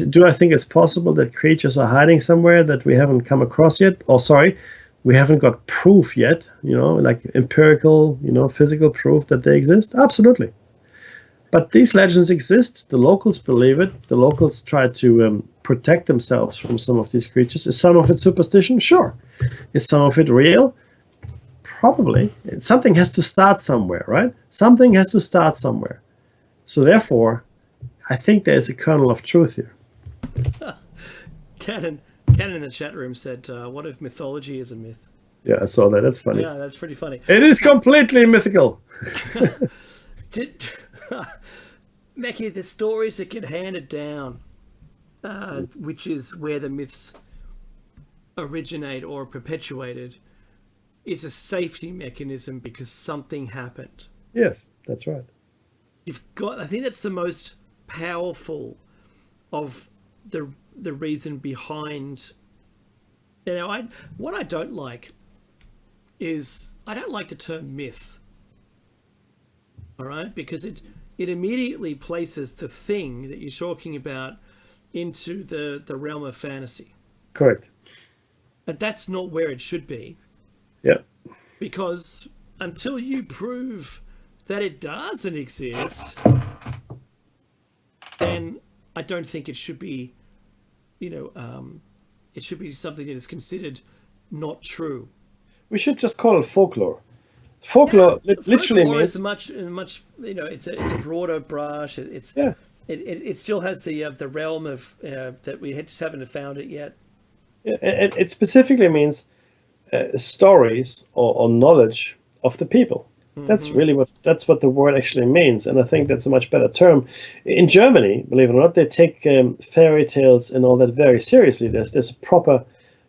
do I think it's possible that creatures are hiding somewhere that we haven't come across yet? Or sorry, we haven't got proof yet, like empirical, physical proof that they exist? Absolutely. But these legends exist. The locals believe it. The locals try to protect themselves from some of these creatures. Is some of it superstition? Sure. Is some of it real? Probably. Something has to start somewhere, right? Something has to start somewhere. So therefore, I think there's a kernel of truth here. Cannon in the chat room said, what if mythology is a myth? Yeah, I saw that. That's funny. Yeah, that's pretty funny. It is completely mythical. Mackie, the stories that get handed down, which is where the myths originate or are perpetuated, is a safety mechanism because something happened. Yes, that's right. I think that's the most powerful of the reason behind. What I don't like is I don't like the term myth. All right, because it immediately places the thing that you're talking about into the realm of fantasy. Correct. But that's not where it should be. Yeah. Because until you prove that it doesn't exist, then I don't think it should be, it should be something that is considered not true. We should just call it folklore. Folklore literally means is much. It's a broader brush. It still has the realm of that we just haven't found it yet. Yeah, it specifically means stories or knowledge of the people. Mm-hmm. That's what the word actually means, and I think that's a much better term. In Germany, believe it or not, they take fairy tales and all that very seriously. There's a proper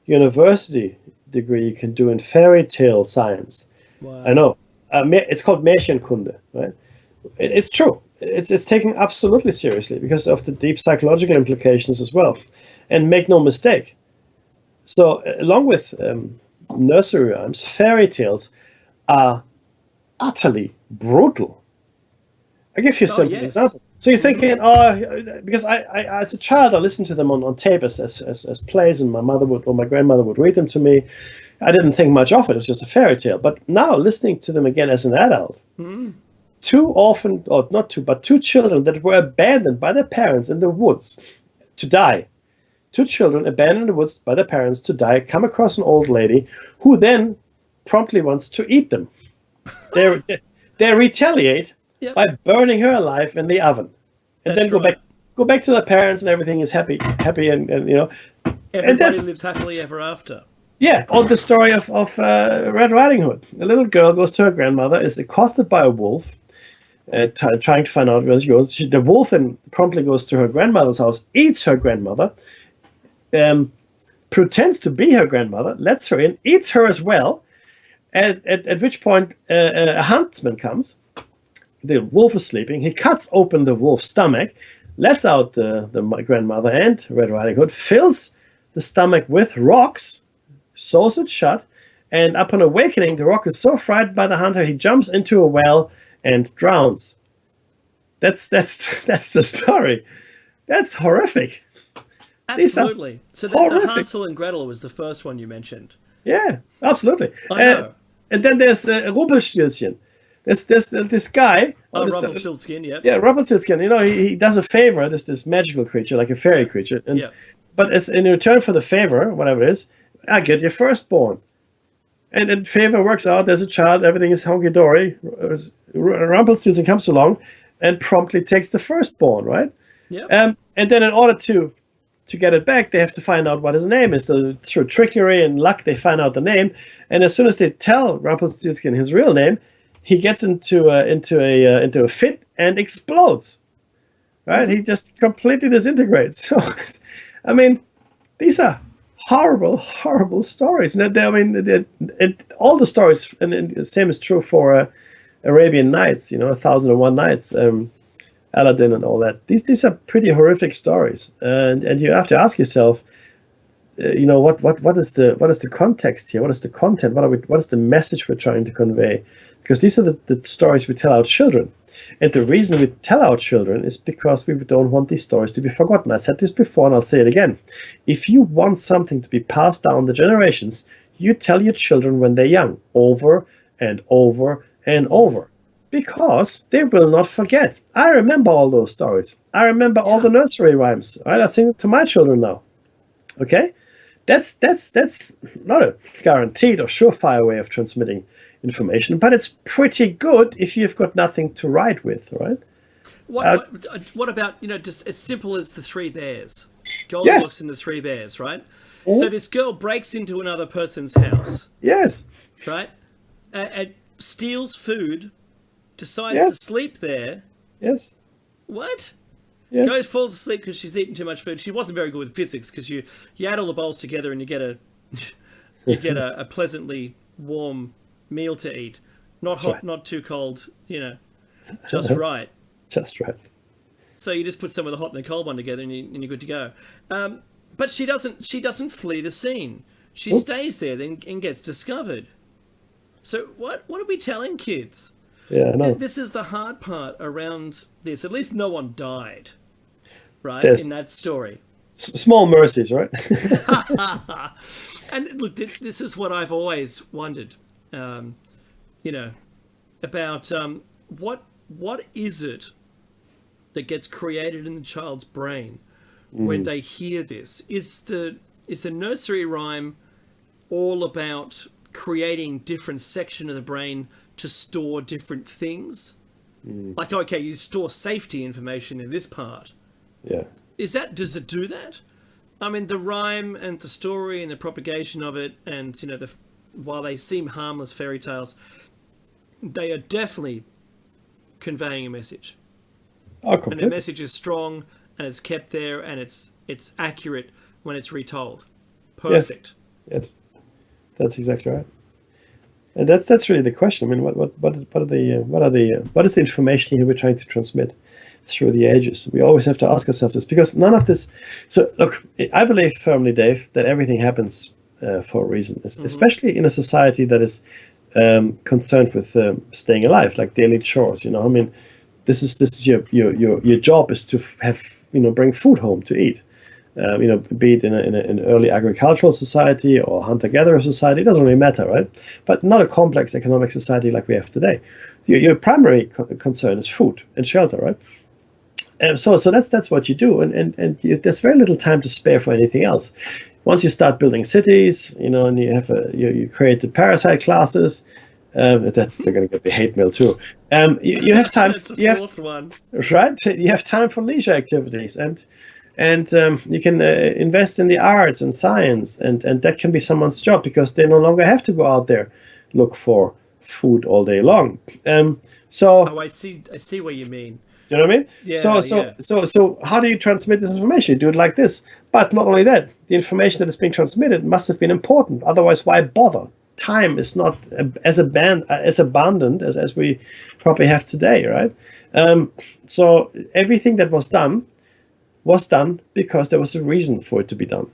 university degree you can do in fairy tale science. Wow. I know. It's called Märchenkunde, right? It's true. It's taken absolutely seriously because of the deep psychological implications as well. And make no mistake. So along with nursery rhymes, fairy tales are utterly brutal. I give you a simple example. So you're thinking, because I as a child I listened to them on tape as plays, and my mother or my grandmother would read them to me. I didn't think much of it. It was just a fairy tale. But now listening to them again as an adult, two children that were abandoned by their parents in the woods to die. 2 children abandoned in the woods by their parents to die, come across an old lady who then promptly wants to eat them. They retaliate by burning her alive in the oven. And then go back to their parents, and everything is happy and everybody lives happily ever after. Yeah, or the story of Red Riding Hood. A little girl goes to her grandmother, is accosted by a wolf, trying to find out where she goes. The wolf then promptly goes to her grandmother's house, eats her grandmother, pretends to be her grandmother, lets her in, eats her as well, at which point a huntsman comes, the wolf is sleeping. He cuts open the wolf's stomach, lets out the grandmother and Red Riding Hood, fills the stomach with rocks, sews it shut, and upon awakening, the rock is so frightened by the hunter, he jumps into a well and drowns. That's the story. That's horrific. Absolutely. So the Hansel and Gretel was the first one you mentioned. Yeah, absolutely. I know. And then there's Rumpelstiltskin. There's this guy. Rumpelstiltskin, yeah. Yeah, Rumpelstiltskin. He does a favor. This magical creature, like a fairy creature. And, but as in return for the favor, whatever it is, I get your firstborn. And favor works out. There's a child. Everything is hunky dory. Rumpelstiltskin comes along and promptly takes the firstborn, right? Yeah. And then in order to get it back, they have to find out what his name is. So through trickery and luck, they find out the name. And as soon as they tell Rumpelstiltskin his real name, he gets into a fit and explodes. Right? He just completely disintegrates. So, I mean, these are horrible, horrible stories. And all the stories, and the same is true for Arabian Nights. 1001 Nights. Aladdin and all that. These are pretty horrific stories, and you have to ask yourself, what is the context here? What is the content? What is the message we're trying to convey? Because these are the stories we tell our children, and the reason we tell our children is because we don't want these stories to be forgotten. I said this before, and I'll say it again. If you want something to be passed down the generations, you tell your children when they're young, over and over and over. Because they will not forget. I remember all those stories. I remember all the nursery rhymes. Right? I sing it to my children now. Okay, that's not a guaranteed or surefire way of transmitting information, but it's pretty good if you've got nothing to write with, right? What about just as simple as the Three Bears? Goldilocks and the Three Bears, right? Mm-hmm. So this girl breaks into another person's house. Yes. Right, and steals food. Decides to sleep there. Yes. What? Yes. Falls asleep because she's eaten too much food. She wasn't very good with physics because you add all the bowls together and you get a pleasantly warm meal to eat. Not hot, right. Not too cold. Just right. Just right. So you just put some of the hot and the cold one together and you're good to go. But she doesn't flee the scene. She stays there and gets discovered. So what are we telling kids? Yeah, no. This is the hard part around this. At least no one died, right? There's in that story. Small mercies, right? And look, this is what I've always wondered, about what is it that gets created in the child's brain when they hear this? Is the nursery rhyme all about creating different section of the brain to store different things? Like, okay, you store safety information in this part. Yeah. Does it do that? I mean, the rhyme and the story and the propagation of it, and while they seem harmless fairy tales, they are definitely conveying a message. Oh, completely. And the message is strong, and it's kept there, and it's accurate when it's retold. Perfect. Yes. That's exactly right. And that's really the question. I mean, what is the information here we're trying to transmit through the ages? We always have to ask ourselves this, because none of this. So look, I believe firmly, Dave, that everything happens for a reason, especially in a society that is concerned with staying alive, like daily chores. I mean, this is your job is to have bring food home to eat. Be it in an early agricultural society or hunter-gatherer society, it doesn't really matter, right? But not a complex economic society like we have today. Your primary concern is food and shelter, right? So that's what you do, and there's very little time to spare for anything else. Once you start building cities, and you have you create the parasite classes. They're going to get the hate mail too. You have time. Right? You have time for leisure activities and you can invest in the arts and science, and that can be someone's job, because they no longer have to go out there look for food all day long. I see what you mean. Do you know what I mean? Yeah. So how do you transmit this information? You do it like this. But not only that, the information that is being transmitted must have been important. Otherwise, why bother time is not as abundant as we probably have today, right? So everything that was done because there was a reason for it to be done,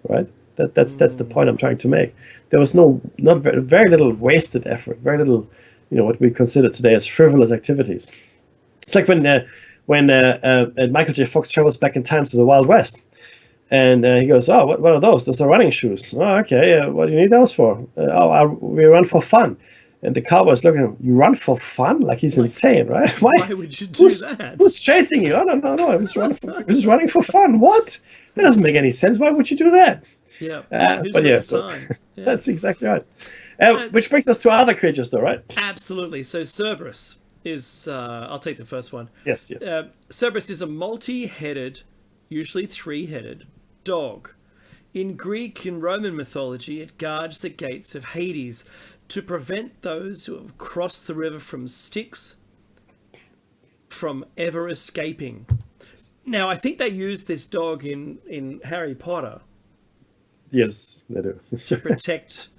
right? That's the point I'm trying to make. There was very little wasted effort, very little, what we consider today as frivolous activities. It's like when Michael J. Fox travels back in time to the Wild West, and he goes, "Oh, what are those? Those are running shoes. Oh, okay. What do you need those for? We run for fun." And the cowboy's looking at him. You run for fun? Like he's insane, right? Why would you do that? Who's chasing you? Oh, no. I was running for fun. What? That doesn't make any sense. Why would you do that? Yeah. But yeah, so that's exactly right. Which brings us to other creatures, though, right? Absolutely. So Cerberus is. I'll take the first one. Yes. Cerberus is a multi-headed, usually three-headed dog. In Greek and Roman mythology, it guards the gates of Hades to prevent those who have crossed the river from Styx from ever escaping. Now, I think they use this dog in Harry Potter. Yes, they do. To protect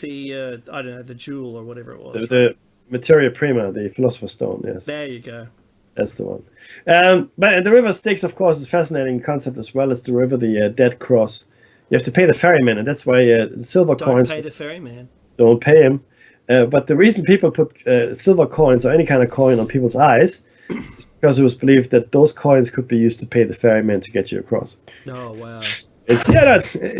the, the jewel or whatever it was. The Materia Prima, the Philosopher's Stone, yes. There you go. That's the one. But the river Styx, of course, is a fascinating concept as well as the river, the Dead Cross. You have to pay the ferryman, and that's why the silver coins... Don't pay the ferryman. Don't pay him. But the reason people put silver coins or any kind of coin on people's eyes is because it was believed that those coins could be used to pay the ferryman to get you across. Oh, wow. It's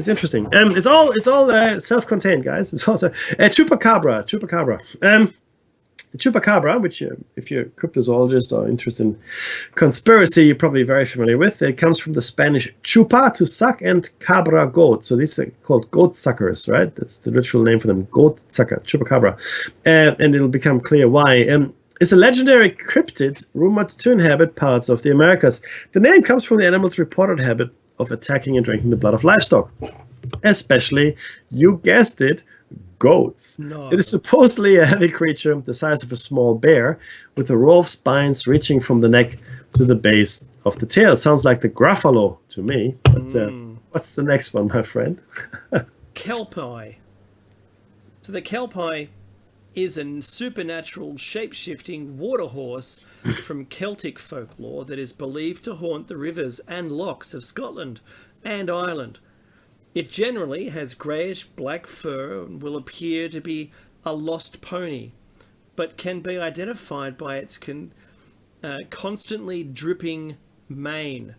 interesting. It's all self-contained, guys. It's also chupacabra. The chupacabra, which if you're a cryptozoologist or interested in conspiracy, you're probably very familiar with. It comes from the Spanish chupa, to suck, and cabra, goat. So these are called goat suckers, right? That's the literal name for them, goat sucker, chupacabra. And it'll become clear why. It's a legendary cryptid rumored to inhabit parts of the Americas. The name comes from the animal's reported habit of attacking and drinking the blood of livestock, especially, you guessed it, goats. No. It is supposedly a heavy creature the size of a small bear, with a row of spines reaching from the neck to the base of the tail. Sounds like the Gruffalo to me. But what's the next one, my friend? Kelpie. So the Kelpie is a supernatural shape-shifting water horse from Celtic folklore that is believed to haunt the rivers and lochs of Scotland and Ireland. It generally has greyish-black fur and will appear to be a lost pony, but can be identified by its constantly dripping mane.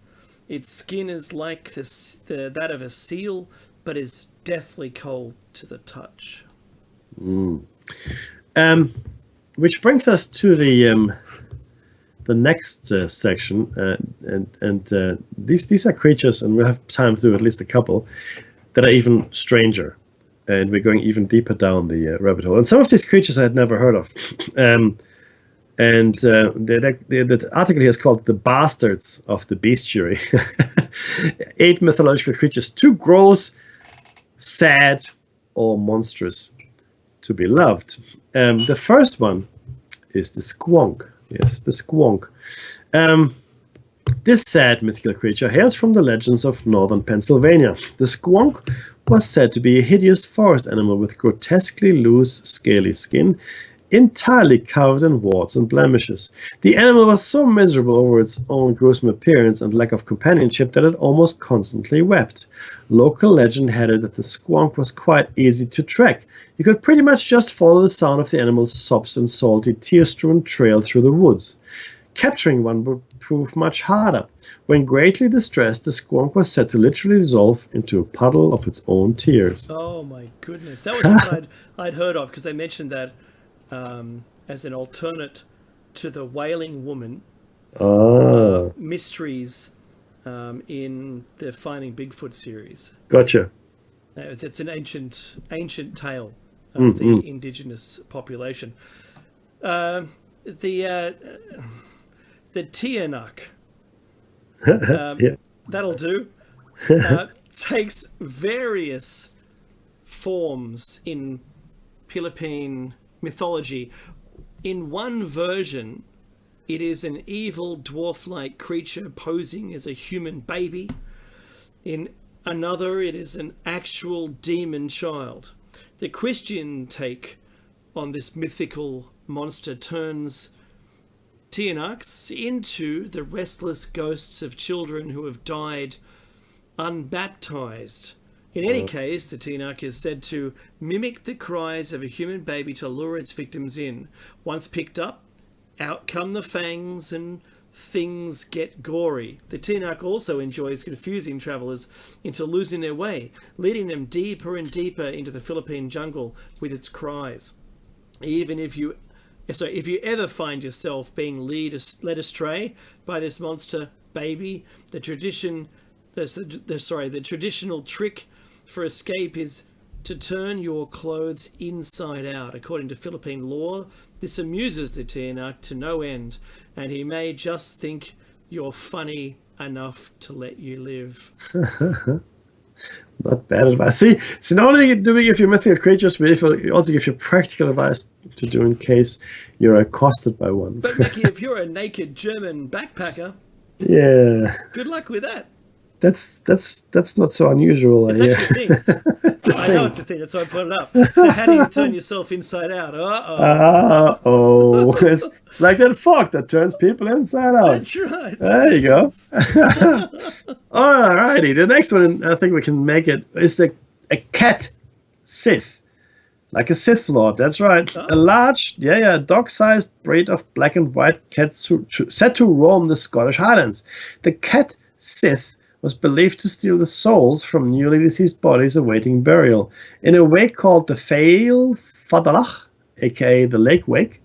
Its skin is like that of a seal, but is deathly cold to the touch. Which brings us to the next section, and these are creatures, and we'll have time to do at least a couple that are even stranger, and we're going even deeper down the rabbit hole. And some of these creatures I had never heard of, and the article here is called "The Bastards of the Bestiary." 8 mythological creatures, too gross, sad, or monstrous to be loved. The first one is the squonk. Yes, the squonk. This sad mythical creature hails from the legends of northern Pennsylvania. The squonk was said to be a hideous forest animal with grotesquely loose, scaly skin, entirely covered in warts and blemishes. The animal was so miserable over its own gruesome appearance and lack of companionship that it almost constantly wept. Local legend had it that the squonk was quite easy to track. You could pretty much just follow the sound of the animal's sobs and salty, tear-strewn trail through the woods. Capturing one would prove much harder. When greatly distressed, the squonk was said to literally dissolve into a puddle of its own tears. Oh my goodness. That was what I'd heard of, because they mentioned that as an alternate to the Wailing Woman mysteries in the Finding Bigfoot series. Gotcha. It's an ancient tale of the indigenous population. The Tianuk, yeah. that'll do, takes various forms in Philippine mythology. In one version, it is an evil dwarf-like creature posing as a human baby. In another, it is an actual demon child. The Christian take on this mythical monster turns Tianaks into the restless ghosts of children who have died unbaptized. In any case, the Tianak is said to mimic the cries of a human baby to lure its victims in. Once picked up, out come the fangs and things get gory. The Tianak also enjoys confusing travellers into losing their way, leading them deeper and deeper into the Philippine jungle with its cries. Even if you ever find yourself being led astray by this monster baby, the traditional trick for escape is to turn your clothes inside out. According to Philippine law, this amuses the Tianak to no end, and he may just think you're funny enough to let you live. Not bad advice. See, not only do we give you mythical creatures, we also give you practical advice to do in case you're accosted by one. But Mickey, if you're a naked German backpacker, yeah, good luck with that. That's not so unusual. It's actually a thing. I know it's a thing. That's why I put it up. So how do you turn yourself inside out? It's like that fog that turns people inside out. That's right. There you go. Alrighty. The next one, I think we can make it, is a cat Sith. Like a Sith Lord, that's right. Oh. A large, dog-sized breed of black and white cats set to roam the Scottish Highlands. The cat Sith was believed to steal the souls from newly deceased bodies awaiting burial. In a wake called the Fail Fadalach, aka the Lake Wake,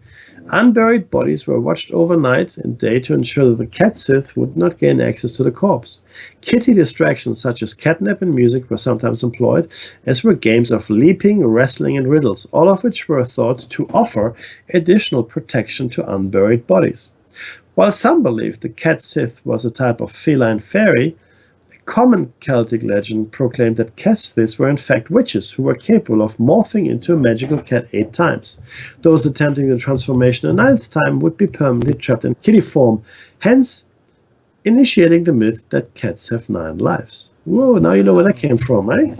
unburied bodies were watched overnight and day to ensure that the cat Sith would not gain access to the corpse. Kitty distractions such as catnip and music were sometimes employed, as were games of leaping, wrestling, and riddles, all of which were thought to offer additional protection to unburied bodies. While some believed the cat Sith was a type of feline fairy, common Celtic legend proclaimed that cat Siths were in fact witches who were capable of morphing into a magical cat 8 times. Those attempting the transformation a 9th time would be permanently trapped in kitty form, hence initiating the myth that cats have 9 lives. Whoa, now you know where that came from, eh?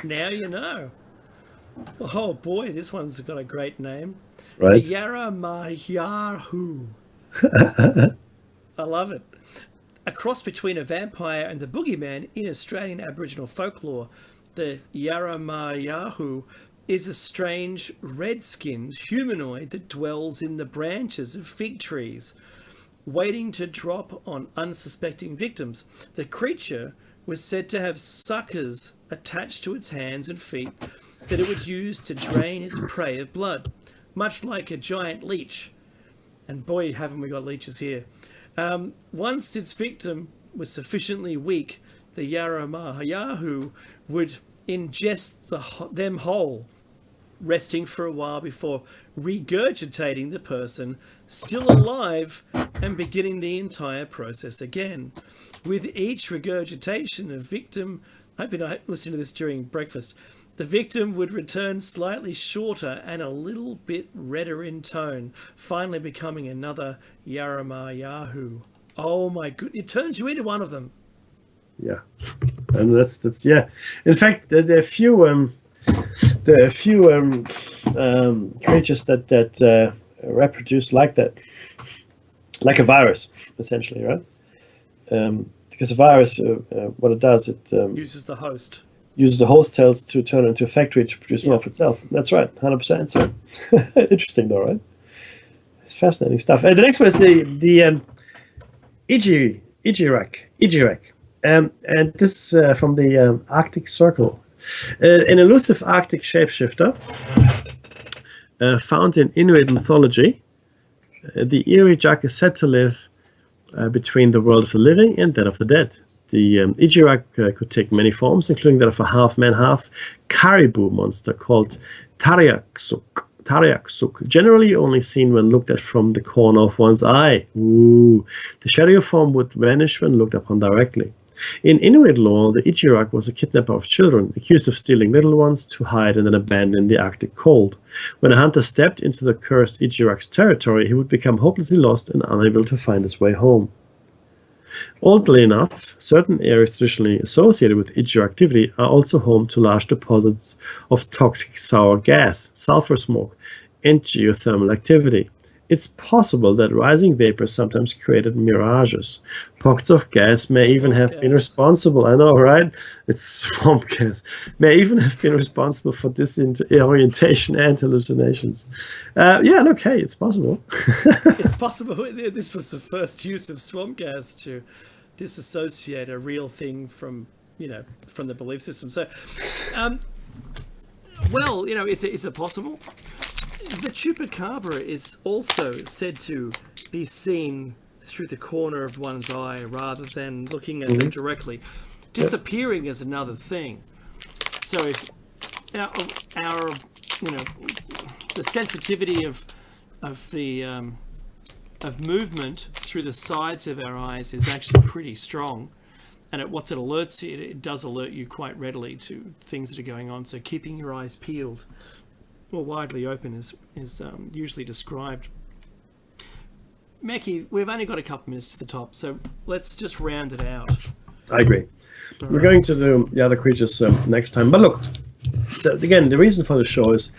Now you know. Oh boy, this one's got a great name. Right. The Yaramayahu. I love it. A cross between a vampire and the boogeyman in Australian Aboriginal folklore. The Yaramayahu is a strange red-skinned humanoid that dwells in the branches of fig trees, waiting to drop on unsuspecting victims. The creature was said to have suckers attached to its hands and feet that it would use to drain its prey of blood, much like a giant leech. And boy, haven't we got leeches here. Once its victim was sufficiently weak, the Yaramayahu would ingest them whole, resting for a while before regurgitating the person still alive and beginning the entire process again. With each regurgitation, a victim, I've been listening to this during breakfast, the victim would return slightly shorter and a little bit redder in tone, finally becoming another Yaramayahu. Oh my goodness, it turns you into one of them. Yeah, and that's yeah. In fact, there are a few creatures that reproduce like that, like a virus, essentially, right? Because a virus, what it does, it uses the host. Uses the host cells to turn into a factory to produce more of itself. That's right, 100%. So interesting, though, right? It's fascinating stuff. The next one is the Igirak, and this is from the Arctic Circle, an elusive Arctic shapeshifter found in Inuit mythology. The Igirak is said to live between the world of the living and that of the dead. The Igirak could take many forms, including that of a half-man, half-caribou monster called Tariaksuk, generally only seen when looked at from the corner of one's eye. Ooh. The shadowy form would vanish when looked upon directly. In Inuit lore, the Igirak was a kidnapper of children, accused of stealing little ones to hide and then abandon in the Arctic cold. When a hunter stepped into the cursed Igirak's territory, he would become hopelessly lost and unable to find his way home. Oddly enough, certain areas traditionally associated with EGR activity are also home to large deposits of toxic sour gas, sulfur smoke, and geothermal activity. It's possible that rising vapors sometimes created mirages. Pockets of gas may even have been responsible. I know, right? It's swamp gas. May even have been responsible for disorientation and hallucinations. Yeah, look, hey, it's possible. It's possible. This was the first use of swamp gas to disassociate a real thing from, from the belief system. So, well, is it possible? The chupacabra is also said to be seen through the corner of one's eye rather than looking at them directly. Disappearing is another thing. So if our the sensitivity of movement through the sides of our eyes is actually pretty strong, and it alerts you, it does alert you quite readily to things that are going on. So keeping your eyes peeled or widely open is usually described. Meki, we've only got a couple minutes to the top, so let's just round it out. I agree. We're going to do the other creatures next time. But look, again, the reason for the show is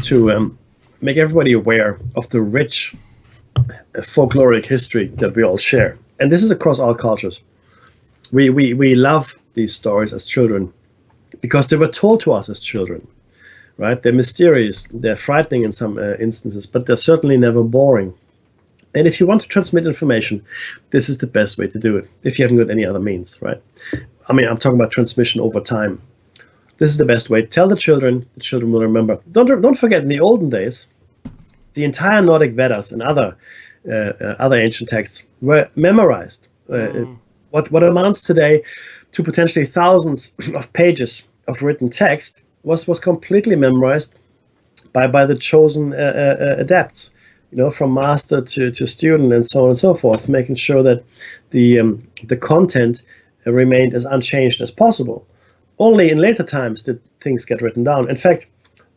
to make everybody aware of the rich folkloric history that we all share. And this is across all cultures. We love these stories as children because they were told to us as children. Right? They're mysterious, they're frightening in some instances, but they're certainly never boring. And if you want to transmit information, this is the best way to do it, if you haven't got any other means, right? I mean, I'm talking about transmission over time. This is the best way. Tell the children will remember. Don't forget, in the olden days, the entire Nordic Vedas and other ancient texts were memorized. What amounts today to potentially thousands of pages of written text was completely memorized by the chosen adepts, from master to student and so on and so forth, making sure that the content remained as unchanged as possible. Only in later times did things get written down. In fact,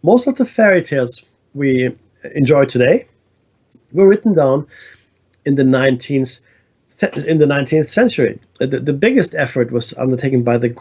most of the fairy tales we enjoy today were written down in the 19th century. The biggest effort was undertaken by the